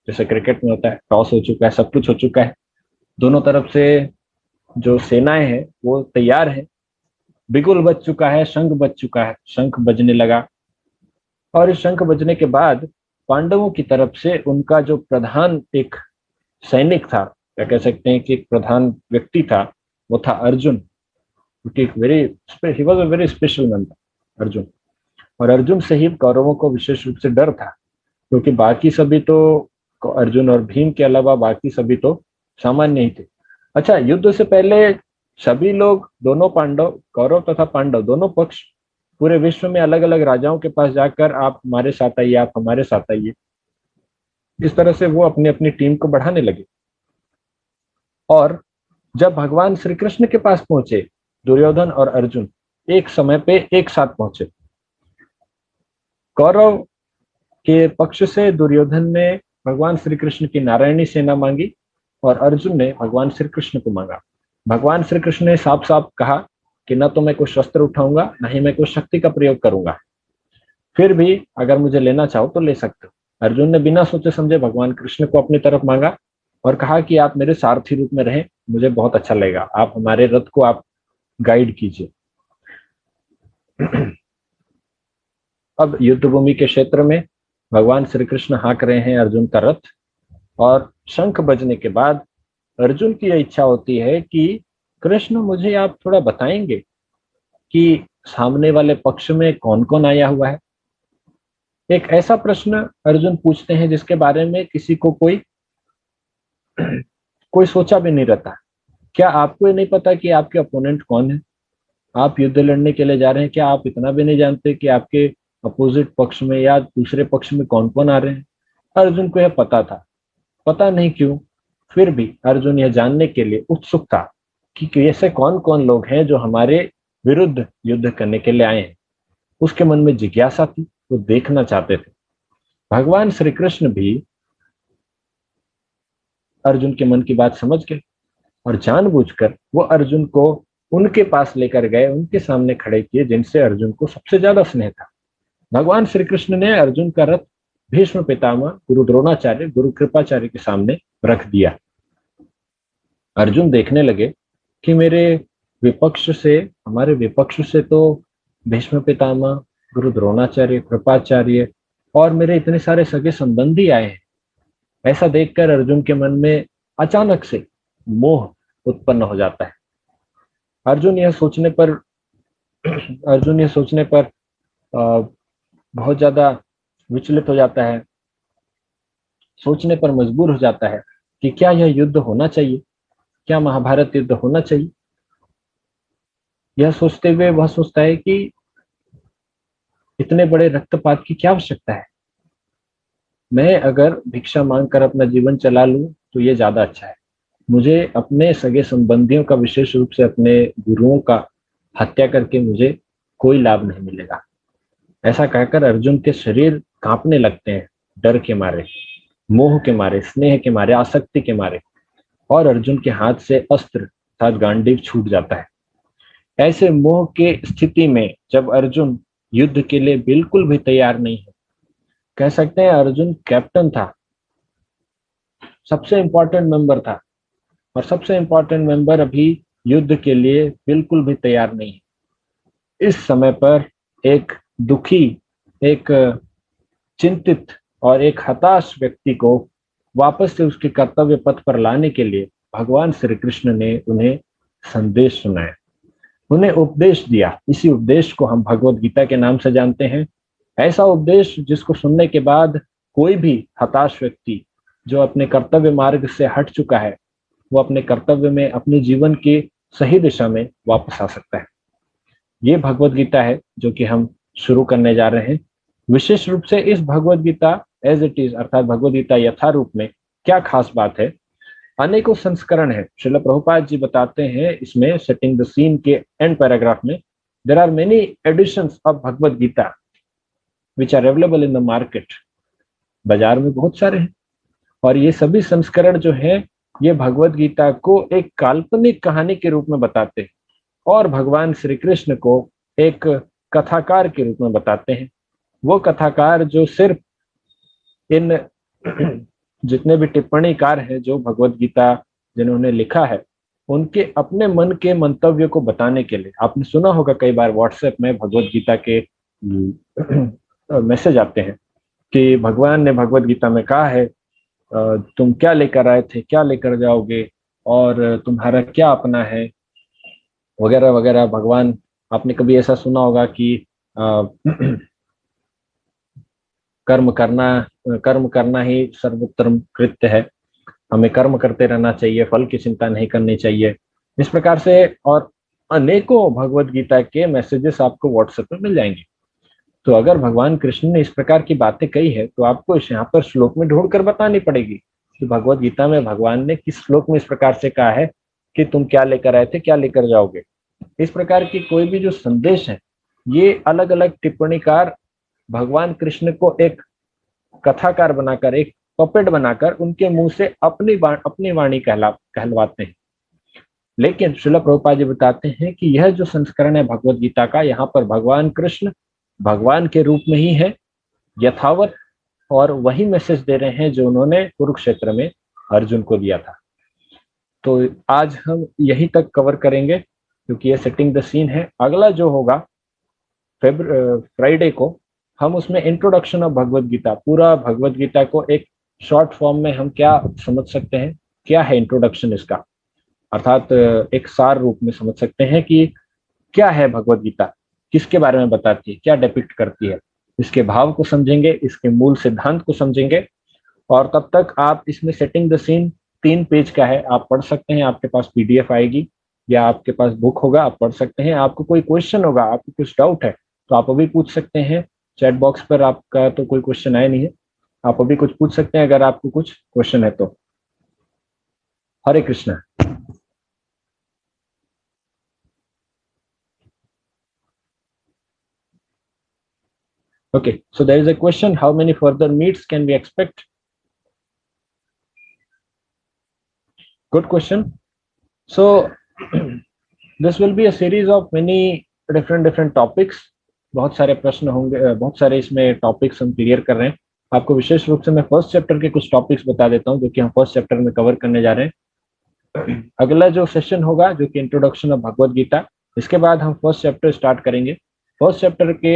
जैसे क्रिकेट में होता है, टॉस हो चुका है, सब कुछ हो चुका है, दोनों तरफ से जो सेनाएं हैं वो तैयार है, बिगुल बज चुका है, शंख बज चुका है, शंख बजने लगा। और इस शंख बजने के बाद पांडवों की तरफ से उनका जो प्रधान एक सैनिक था, क्या कह सकते हैं कि एक प्रधान व्यक्ति था, वो था अर्जुन, क्योंकि he was a very special man Arjun. और अर्जुन से ही कौरवों को विशेष रूप से डर था, क्योंकि बाकी सभी तो, अर्जुन और भीम के अलावा बाकी सभी तो सामान्य ही थे। अच्छा, युद्ध से पहले सभी लोग, दोनों पांडव, कौरव तथा पांडव दोनों पक्ष पूरे विश्व में अलग अलग राजाओं के पास जाकर आप हमारे साथ आइए, आप हमारे साथ आइए, इस तरह से वो अपनी अपनी टीम को बढ़ाने लगे। और जब भगवान श्री कृष्ण के पास पहुंचे दुर्योधन और अर्जुन, एक समय पे एक साथ पहुंचे। कौरव के पक्ष से दुर्योधन ने भगवान श्री कृष्ण की नारायणी सेना मांगी और अर्जुन ने भगवान श्री कृष्ण को मांगा। भगवान श्री कृष्ण ने साफ साफ कहा कि न तो मैं कोई शस्त्र उठाऊंगा, न ही मैं कोई शक्ति का प्रयोग करूंगा, फिर भी अगर मुझे लेना चाहो तो ले सकते हो। अर्जुन ने बिना सोचे समझे भगवान कृष्ण को अपनी तरफ मांगा और कहा कि आप मेरे सारथी रूप में रहें, मुझे बहुत अच्छा लगेगा, आप हमारे रथ को आप गाइड कीजिए। अब युद्ध भूमि के क्षेत्र में भगवान श्री कृष्ण हाँक रहे हैं अर्जुन का रथ, और शंख बजने के बाद अर्जुन की यह इच्छा होती है कि कृष्ण मुझे आप थोड़ा बताएंगे कि सामने वाले पक्ष में कौन कौन आया हुआ है। एक ऐसा प्रश्न अर्जुन पूछते हैं जिसके बारे में किसी को कोई कोई सोचा भी नहीं रहता। क्या आपको ये नहीं पता कि आपके अपोनेंट कौन है? आप युद्ध लड़ने के लिए जा रहे हैं, क्या आप इतना भी नहीं जानते कि आपके अपोजिट पक्ष में या दूसरे पक्ष में कौन कौन आ रहे हैं? अर्जुन को यह पता था। पता नहीं क्यों, फिर भी अर्जुन यह जानने के लिए उत्सुक था कि ऐसे कौन कौन लोग हैं जो हमारे विरुद्ध युद्ध करने के लिए आए हैं। उसके मन में जिज्ञासा थी, वो देखना चाहते थे। भगवान श्री कृष्ण भी अर्जुन के मन की बात समझ गए और जानबूझकर वो अर्जुन को उनके पास लेकर गए, उनके सामने खड़े किए जिनसे अर्जुन को सबसे ज्यादा स्नेह था। भगवान श्री कृष्ण ने अर्जुन का रथ भीष्म पितामह गुरु द्रोणाचार्य, गुरु कृपाचार्य के सामने रख दिया। अर्जुन देखने लगे कि मेरे विपक्ष से, हमारे विपक्ष से तो भीष्म पितामह, गुरु द्रोणाचार्य, कृपाचार्य और मेरे इतने सारे सगे संबंधी आए हैं। ऐसा देखकर अर्जुन के मन में अचानक से मोह उत्पन्न हो जाता है। अर्जुन यह सोचने पर बहुत ज्यादा विचलित हो जाता है, सोचने पर मजबूर हो जाता है कि क्या यह युद्ध होना चाहिए, क्या महाभारत युद्ध होना चाहिए। यह सोचते हुए वह सोचता है कि इतने बड़े रक्तपात की क्या आवश्यकता है। मैं अगर भिक्षा मांगकर अपना जीवन चला लूं तो ये ज्यादा अच्छा है। मुझे अपने सगे संबंधियों का, विशेष रूप से अपने गुरुओं का हत्या करके मुझे कोई लाभ नहीं मिलेगा। ऐसा कहकर अर्जुन के शरीर कांपने लगते हैं, डर के मारे, मोह के मारे, स्नेह के मारे, आसक्ति के मारे, और अर्जुन के हाथ से अस्त्र अर्थात गांडीव छूट जाता है। ऐसे मोह के स्थिति में जब अर्जुन युद्ध के लिए बिल्कुल भी तैयार नहीं है, कह सकते हैं अर्जुन कैप्टन था, सबसे इंपॉर्टेंट मेंबर था, और सबसे इंपॉर्टेंट मेंबर अभी युद्ध के लिए बिल्कुल भी तैयार नहीं है। इस समय पर एक दुखी, एक चिंतित और एक हताश व्यक्ति को वापस से उसके कर्तव्य पथ पर लाने के लिए भगवान श्री कृष्ण ने उन्हें संदेश सुनाया, उन्हें उपदेश दिया। इसी उपदेश को हम भगवत गीता के नाम से जानते हैं। ऐसा उपदेश जिसको सुनने के बाद कोई भी हताश व्यक्ति जो अपने कर्तव्य मार्ग से हट चुका है, वो अपने कर्तव्य में, अपने जीवन की सही दिशा में वापस आ सकता है। ये भगवत गीता है जो कि हम शुरू करने जा रहे हैं। विशेष रूप से इस भगवत गीता एज इट इज अर्थात भगवत गीता यथारूप में क्या खास बात है? अनेकों संस्करण है। श्रील प्रभुपाद जी बताते हैं इसमें सेटिंग द सीन के एंड पैराग्राफ में, there are many editions of Bhagavad Gita which are available in the market. बाजार में बहुत सारे हैं, और ये सभी संस्करण जो है ये भगवत गीता को एक काल्पनिक कहानी के रूप में बताते हैं और भगवान श्री कृष्ण को एक कथाकार के रूप में बताते हैं। वो कथाकार जो सिर्फ इन जितने भी टिप्पणीकार हैं जो भगवत गीता जिन्होंने लिखा है, उनके अपने मन के मंतव्य को बताने के लिए, आपने सुना होगा कई बार व्हाट्सएप में भगवत गीता के मैसेज आते हैं कि भगवान ने भगवत गीता में कहा है तुम क्या लेकर आए थे, क्या लेकर जाओगे, और तुम्हारा क्या अपना है, वगैरह वगैरह। भगवान, आपने कभी ऐसा सुना होगा कि कर्म करना ही सर्वोत्तम कृत्य है, हमें कर्म करते रहना चाहिए, फल की चिंता नहीं करनी चाहिए। इस प्रकार से और अनेकों भगवत गीता के मैसेजेस आपको व्हाट्सएप पे मिल जाएंगे। तो अगर भगवान कृष्ण ने इस प्रकार की बातें कही है तो आपको इस यहाँ पर श्लोक में ढूंढकर बतानी पड़ेगी कि भगवत गीता में भगवान ने किस श्लोक में इस प्रकार से कहा है कि तुम क्या लेकर आए थे, क्या लेकर जाओगे। इस प्रकार की कोई भी जो संदेश है, ये अलग अलग टिप्पणीकार भगवान कृष्ण को एक कथाकार बनाकर, एक पपेट बनाकर उनके मुंह से अपनी वाणी कहलवाते हैं। लेकिन श्रील प्रभुपाद जी बताते हैं कि यह जो संस्करण है भगवत गीता का, यहाँ पर भगवान कृष्ण भगवान के रूप में ही है यथावत, और वही मैसेज दे रहे हैं जो उन्होंने कुरुक्षेत्र में अर्जुन को दिया था। तो आज हम यही तक कवर करेंगे, क्योंकि ये सेटिंग द सीन है। अगला जो होगा फ्राइडे को, हम उसमें इंट्रोडक्शन ऑफ भगवत गीता, पूरा भगवत गीता को एक शॉर्ट फॉर्म में हम क्या समझ सकते हैं, क्या है इंट्रोडक्शन इसका, अर्थात एक सार रूप में समझ सकते हैं कि क्या है भगवत गीता, किसके बारे में बताती है, क्या डिपिक्ट करती है, इसके भाव को समझेंगे, इसके मूल सिद्धांत को समझेंगे। और तब तक आप इसमें सेटिंग द सीन 3 पेज का है, आप पढ़ सकते हैं, आपके पास पीडीएफ आएगी या आपके पास बुक होगा, आप पढ़ सकते हैं। आपको कोई क्वेश्चन होगा, आपको कुछ डाउट है तो आप अभी पूछ सकते हैं चैट बॉक्स पर। आपका तो कोई क्वेश्चन आया नहीं है, आप अभी कुछ पूछ सकते हैं अगर आपको कुछ क्वेश्चन है तो। हरे Krishna. Okay, so there is a question, how many further meets can we expect? Good question. So this will be a series of many different topics. बहुत सारे प्रश्न होंगे, बहुत सारे इसमें टॉपिक्स हम क्लियर कर रहे हैं। आपको विशेष रूप से मैं फर्स्ट चैप्टर के कुछ टॉपिक्स बता देता हूं जो कि हम फर्स्ट चैप्टर में कवर करने जा रहे हैं। अगला जो सेशन होगा जो कि इंट्रोडक्शन ऑफ भगवत गीता, इसके बाद हम फर्स्ट चैप्टर स्टार्ट करेंगे। फर्स्ट चैप्टर के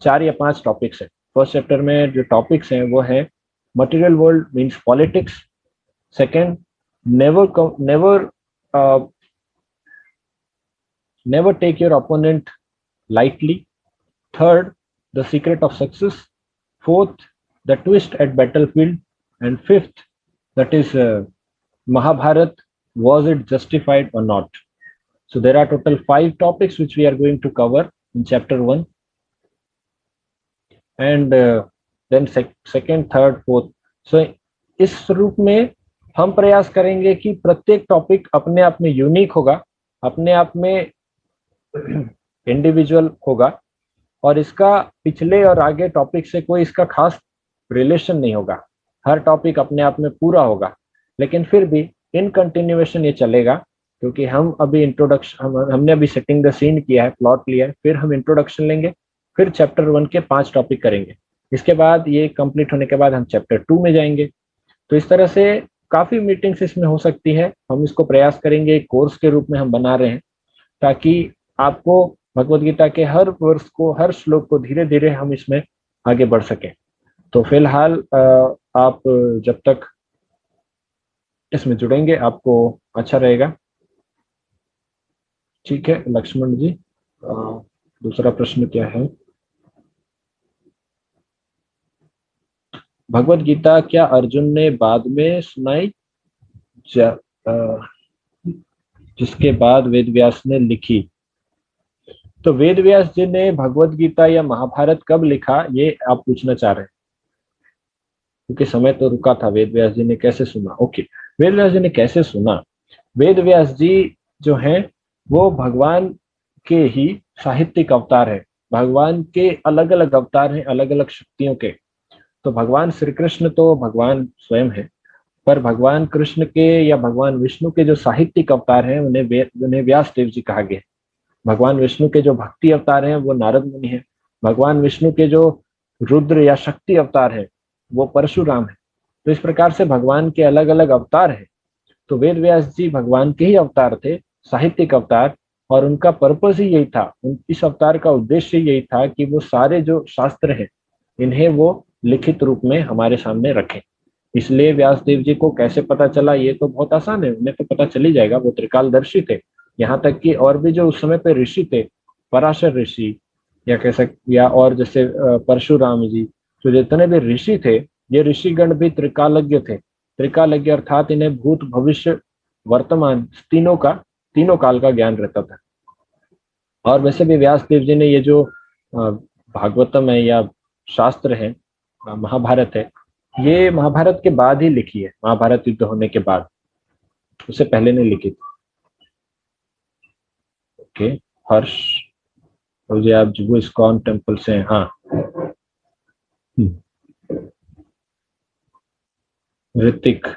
4 या 5 टॉपिक्स हैं। फर्स्ट चैप्टर में जो टॉपिक्स हैं वो है material world means politics, second never take your opponent lightly, third the secret of success, fourth the twist at battlefield, and fifth, that is Mahabharat, was it justified or not. So there are total 5 topics which we are going to cover in chapter 1, and then second, third, fourth. So इस रूप में हम प्रयास करेंगे कि प्रत्येक topic अपने आप में यूनिक होगा, अपने आप में इंडिविजुअल होगा, और इसका पिछले और आगे टॉपिक से कोई इसका खास रिलेशन नहीं होगा। हर टॉपिक अपने आप में पूरा होगा, लेकिन फिर भी इन कंटिन्यूएशन ये चलेगा, क्योंकि हम अभी इंट्रोडक्शन, हमने अभी सेटिंग द सीन किया है, प्लॉट लिया है, फिर हम इंट्रोडक्शन लेंगे, फिर चैप्टर 1 के 5 टॉपिक करेंगे। इसके बाद ये कंप्लीट होने के बाद हम चैप्टर 2 में जाएंगे। तो इस तरह से काफी मीटिंग्स इसमें हो सकती है। हम इसको प्रयास करेंगे एक कोर्स के रूप में हम बना रहे हैं, ताकि आपको भगवत गीता के हर वर्ष को, हर श्लोक को धीरे धीरे हम इसमें आगे बढ़ सके। तो फिलहाल आप जब तक इसमें जुड़ेंगे आपको अच्छा रहेगा। ठीक है लक्ष्मण जी, दूसरा प्रश्न क्या है? भगवत गीता क्या अर्जुन ने बाद में सुनाई, जिसके बाद वेद व्यास ने लिखी? तो वेद व्यास जी ने भगवत गीता या महाभारत कब लिखा, ये आप पूछना चाह रहे हैं, क्योंकि समय तो रुका था। वेद व्यास जी ने कैसे सुना? ओके, वेद व्यास जी ने कैसे सुना? वेद व्यास जी जो हैं वो भगवान के ही साहित्यिक अवतार है। भगवान के अलग अलग अवतार हैं, अलग अलग शक्तियों के। तो भगवान श्री कृष्ण तो भगवान स्वयं है, पर भगवान कृष्ण के या भगवान विष्णु के जो साहित्यिक अवतार हैं उन्हें व्यास देव जी कहा गया। भगवान विष्णु के जो भक्ति अवतार हैं वो नारद मुनि है। भगवान विष्णु के जो रुद्र या शक्ति अवतार है वो परशुराम है। तो इस प्रकार से भगवान के अलग अलग अवतार हैं। तो वेद व्यास जी भगवान के ही अवतार थे, साहित्यिक अवतार, और उनका पर्पस ही यही था, इस अवतार का उद्देश्य यही था कि वो सारे जो शास्त्र हैं इन्हें वो लिखित रूप में हमारे सामने रखें। इसलिए व्यासदेव जी को कैसे पता चला, ये तो बहुत आसान है, उन्हें तो पता चल ही जाएगा, वो त्रिकालदर्शी थे। यहाँ तक कि और भी जो उस समय पे ऋषि थे, पराशर ऋषि या कह सकते, या और जैसे परशुराम जी, तो जितने भी ऋषि थे, ये ऋषिगण भी त्रिकालज्ञ थे। त्रिकालज्ञ अर्थात इन्हें भूत भविष्य वर्तमान तीनों काल का ज्ञान रहता था। और वैसे भी व्यासदेव जी ने ये जो भागवतम है या शास्त्र है, महाभारत है, ये महाभारत के बाद ही लिखी है, महाभारत युद्ध होने के बाद, उससे पहले नहीं लिखी थी। ओके, हर्ष, और जी आप जुबू इस्कॉन टेम्पल से हैं, हाँ। Hrithik,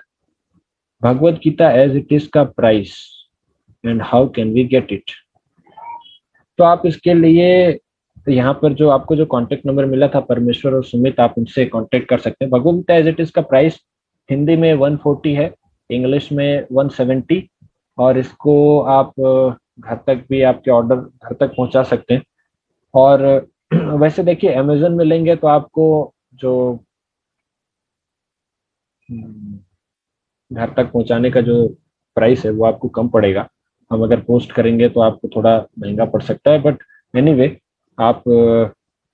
Bhagavad Gita as it is का price and how can we get it. तो आप इसके लिए यहाँ पर जो आपको जो कांटेक्ट नंबर मिला था परमेश्वर और सुमित, आप उनसे कांटेक्ट कर सकते हैं। भगवत गीता एज इट इज का प्राइस हिंदी में 140 है, इंग्लिश में 170, और इसको आप घर तक भी आपके ऑर्डर घर तक पहुंचा सकते हैं। और वैसे देखिए अमेजोन में लेंगे तो आपको जो घर तक पहुंचाने का जो प्राइस है वो आपको कम पड़ेगा। हम अगर पोस्ट करेंगे तो आपको थोड़ा महंगा पड़ सकता है, बट एनीवे आप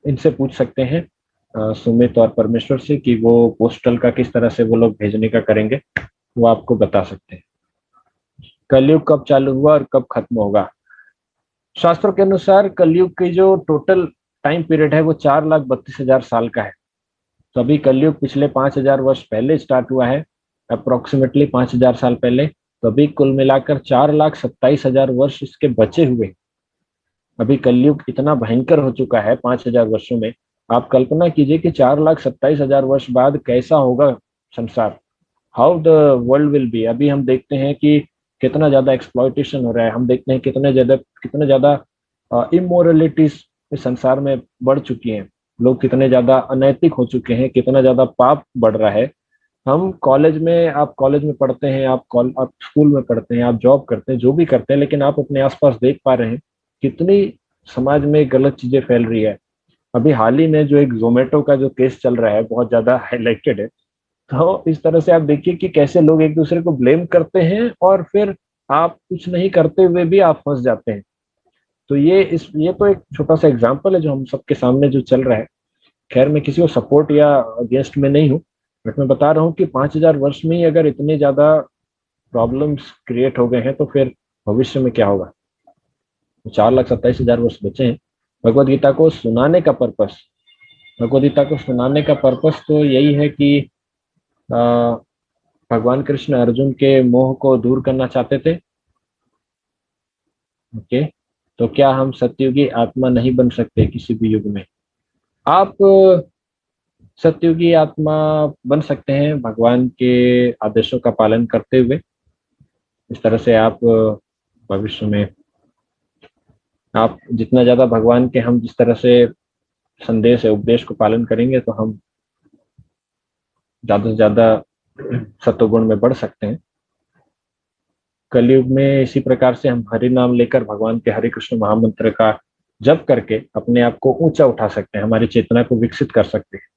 इनसे पूछ सकते हैं सुमित और परमेश्वर से कि वो पोस्टल का किस तरह से वो लोग भेजने का करेंगे, वो आपको बता सकते हैं। कलयुग कब चालू हुआ और कब खत्म होगा। शास्त्रों के अनुसार कलयुग की जो टोटल टाइम पीरियड है वो 4,32,000 साल का है। तो अभी कलयुग पिछले 5,000 वर्ष पहले स्टार्ट हुआ है, अप्रोक्सीमेटली 5,000 साल पहले। तो अभी कुल मिलाकर 4,27,000 वर्ष इसके बचे हुए। अभी कलयुग इतना भयंकर हो चुका है 5,000 वर्षों में। आप कल्पना कीजिए कि 4,27,000 वर्ष बाद कैसा होगा संसार, how the world will be. अभी हम देखते हैं कि कितना ज्यादा एक्सप्लॉयटेशन हो रहा है, हम देखते हैं कितने ज्यादा इमोरलिटीज इस संसार में बढ़ चुकी हैं, लोग कितने ज्यादा अनैतिक हो चुके हैं, कितना ज्यादा पाप बढ़ रहा है। हम कॉलेज में, आप कॉलेज में पढ़ते हैं, आप स्कूल में पढ़ते हैं, आप जॉब करते हैं, जो भी करते हैं, लेकिन आप अपने आसपास देख पा रहे हैं कितनी समाज में गलत चीजें फैल रही है। अभी हाल ही में जो एक जोमेटो का जो केस चल रहा है बहुत ज्यादा हाईलाइटेड है। तो इस तरह से आप देखिए कि कैसे लोग एक दूसरे को ब्लेम करते हैं और फिर आप कुछ नहीं करते हुए भी आप फंस जाते हैं। तो ये तो एक छोटा सा एग्जाम्पल है जो हम सबके सामने जो चल रहा है। खैर मैं किसी को सपोर्ट या अगेंस्ट में नहीं हूँ, बट मैं बता रहा हूँ कि 5,000 वर्ष में ही अगर इतने ज्यादा प्रॉब्लम्स क्रिएट हो गए हैं तो फिर भविष्य में क्या होगा। 4,27,000 वर्ष बचे हैं। भगवत गीता को सुनाने का पर्पस, भगवत गीता को सुनाने का पर्पस तो यही है कि आ, भगवान कृष्ण अर्जुन के मोह को दूर करना चाहते थे। ओके, तो क्या हम सतयुगी आत्मा नहीं बन सकते किसी भी युग में। आप सतयुगी आत्मा बन सकते हैं भगवान के आदेशों का पालन करते हुए। इस तरह से आप भविष्य में आप जितना ज्यादा भगवान के हम जिस तरह से संदेश है उपदेश को पालन करेंगे तो हम ज्यादा से ज्यादा सत्वगुण में बढ़ सकते हैं। कलयुग में इसी प्रकार से हम हरि नाम लेकर भगवान के हरे कृष्ण महामंत्र का जप करके अपने आप को ऊंचा उठा सकते हैं, हमारी चेतना को विकसित कर सकते हैं।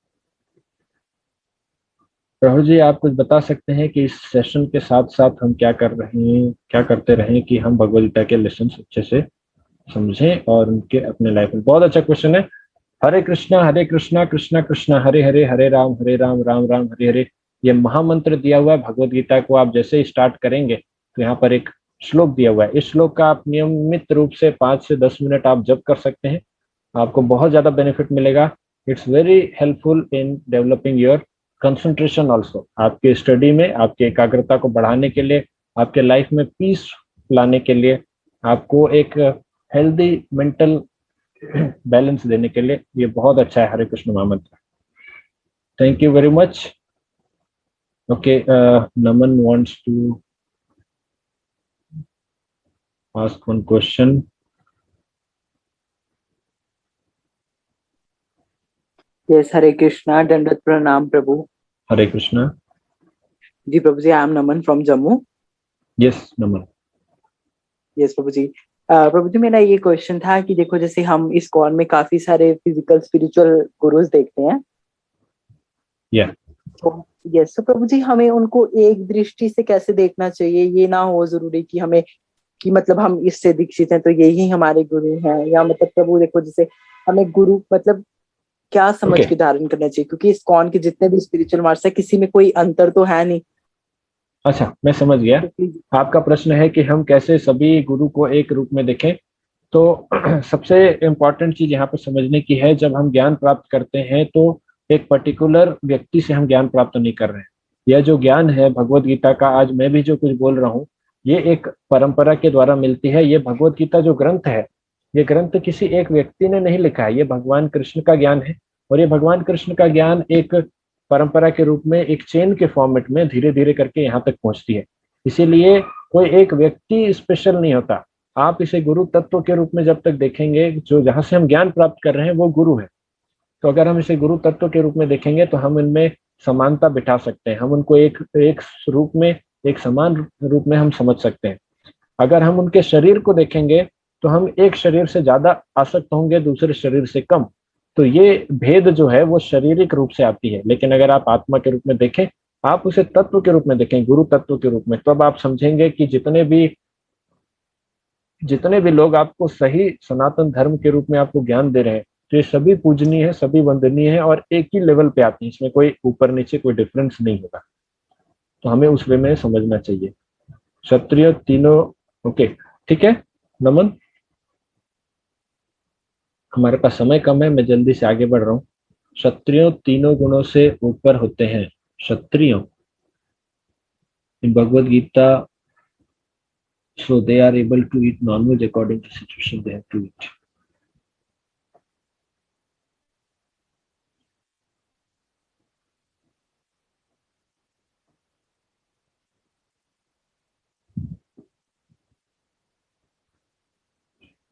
राहुल जी आप कुछ बता सकते हैं कि इस सेशन के साथ साथ हम क्या कर रहे हैं, क्या करते रहें कि हम भगवद गीता के लेसन अच्छे से समझें और उनके अपने लाइफ में। बहुत अच्छा क्वेश्चन है। हरे कृष्णा कृष्णा कृष्णा हरे हरे, हरे राम राम राम हरे हरे, ये महामंत्र दिया हुआ है भगवद गीता को। आप जैसे ही स्टार्ट करेंगे तो यहाँ पर एक श्लोक दिया हुआ है, इस श्लोक का आप नियमित रूप से 5 से 10 मिनट आप जप कर सकते हैं, आपको बहुत ज्यादा बेनिफिट मिलेगा। It's very helpful in developing your concentration also, आपके स्टडी में आपकी एकाग्रता को बढ़ाने के लिए, आपके लाइफ में पीस लाने के लिए, आपको एक हेल्दी मेंटल बैलेंस देने के लिए ये बहुत अच्छा है हरे कृष्ण महामंत्र। Thank you very much. Okay, Naman wants to ask one question. Yes, Hare Krishna, दंडवत प्रणाम प्रभु। हरे कृष्णा। जी प्रभु जी, I am Naman from Jammu. Yes Naman. Yes प्रभु जी। प्रभु जी मेरा ये क्वेश्चन था कि देखो जैसे हम इस कॉल में काफी सारे फिजिकल स्पिरिचुअल गुरुज देखते हैं। या यस, तो प्रभु जी हमें उनको एक दृष्टि से कैसे देखना चाहिए, ये ना हो जरूरी कि हमें कि मतलब हम इससे दीक्षित हैं तो यही हमारे गुरु हैं, या मतलब प्रभु देखो जैसे हमें गुरु मतलब क्या समझ के धारण करना चाहिए, क्योंकि इस कॉन के जितने भी स्पिरिचुअल मार्क्स है किसी में कोई अंतर तो है नहीं। अच्छा मैं समझ गया, आपका प्रश्न है कि हम कैसे सभी गुरु को एक रूप में देखें। तो सबसे इम्पोर्टेंट चीज यहाँ पर समझने की है, जब हम ज्ञान प्राप्त करते हैं तो एक पर्टिकुलर व्यक्ति से हम ज्ञान प्राप्त नहीं कर रहे हैं। यह जो ज्ञान है भगवत गीता का, आज मैं भी जो कुछ बोल रहा हूँ, ये एक परंपरा के द्वारा मिलती है। ये भगवत गीता जो ग्रंथ है ये ग्रंथ किसी एक व्यक्ति ने नहीं लिखा है, ये भगवान कृष्ण का ज्ञान है। और ये भगवान कृष्ण का ज्ञान एक परंपरा के रूप में, एक चेन के फॉर्मेट में धीरे धीरे करके यहाँ तक पहुंचती है। इसीलिए कोई एक व्यक्ति स्पेशल नहीं होता। आप इसे गुरु तत्व के रूप में जब तक देखेंगे, जो जहां से हम ज्ञान प्राप्त कर रहे हैं वो गुरु है। तो अगर हम इसे गुरु तत्व के रूप में देखेंगे तो हम इनमें समानता बिठा सकते हैं, हम उनको एक रूप में, एक समान रूप में हम समझ सकते हैं। अगर हम उनके शरीर को देखेंगे तो हम एक शरीर से ज्यादा आसक्त होंगे, दूसरे शरीर से कम। तो ये भेद जो है वो शारीरिक रूप से आती है। लेकिन अगर आप आत्मा के रूप में देखें, आप उसे तत्व के रूप में देखें, गुरु तत्व के रूप में, तब आप समझेंगे कि जितने भी लोग आपको सही सनातन धर्म के रूप में आपको ज्ञान दे रहे हैं, तो ये सभी पूजनीय है, सभी वंदनीय है और एक ही लेवल पे आते हैं। इसमें कोई ऊपर नीचे कोई डिफरेंस नहीं होगा। तो हमें उस वे में समझना चाहिए। क्षत्रिय तीनों, ओके ठीक है। नमन, हमारे पास समय कम है, मैं जल्दी से आगे बढ़ रहा हूँ। क्षत्रियों तीनों गुणों से ऊपर होते हैं। क्षत्रियों इन Bhagavad Gita, so they are able to eat non-veg according to situation they have to eat.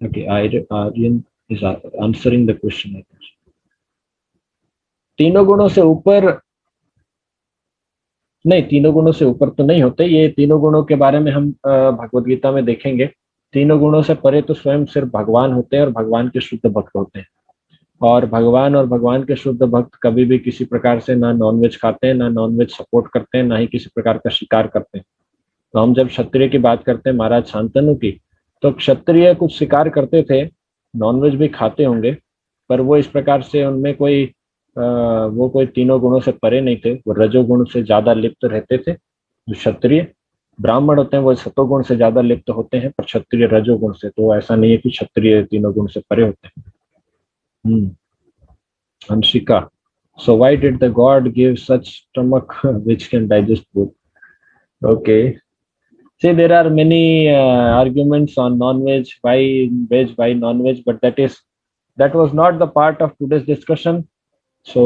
Okay, Aryan is answering the question, I think. तीनों गुणों से ऊपर नहीं, तीनों गुणों से ऊपर तो नहीं होते। ये तीनों गुणों के बारे में हम भगवद गीता में देखेंगे। तीनों गुणों से परे तो स्वयं सिर्फ भगवान होते हैं और भगवान के शुद्ध भक्त होते हैं। और भगवान के शुद्ध भक्त कभी भी किसी प्रकार से ना नॉनवेज खाते हैं, ना नॉनवेज सपोर्ट करते हैं, ना ही किसी प्रकार का शिकार करते हैं। तो हम जब क्षत्रिय की बात करते हैं, महाराज शांतनु की, तो क्षत्रिय कुछ शिकार करते थे, नॉनवेज भी खाते होंगे, पर वो इस प्रकार से उनमें कोई वो कोई तीनों गुणों से परे नहीं थे। वो रजोगुण से ज्यादा लिप्त रहते थे। जो क्षत्रिय ब्राह्मण होते हैं वो सतोगुण से ज्यादा लिप्त होते हैं, पर क्षत्रिय रजोगुण से। तो ऐसा नहीं है कि क्षत्रिय तीनों गुण से परे होते हैं। Anshika, so why did the god give such stomach which can digest food? Okay, see, there are many arguments on non-veg, why veg, why non-veg, but that was not the part of today's discussion. So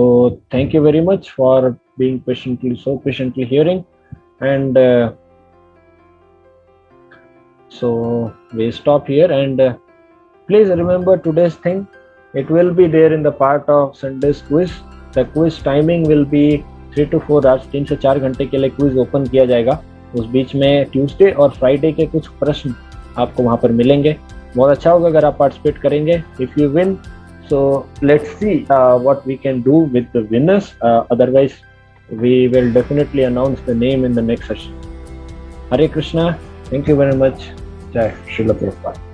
thank you very much for being patiently hearing, and so we stop here. And please remember today's thing. It will be there in the part of Sunday's quiz. The quiz timing will be 3 to 4 hours. 3 से 4 घंटे के लिए quiz open किया जाएगा। उस बीच में Tuesday और Friday के कुछ प्रश्न आपको वहां पर मिलेंगे। बहुत अच्छा होगा अगर आप पार्टिसिपेट करेंगे। If you win, so let's see what we can do with the winners. Otherwise we will definitely announce the name in the next session. Hare Krishna. Thank you very much. Jai Srila Prabhupada.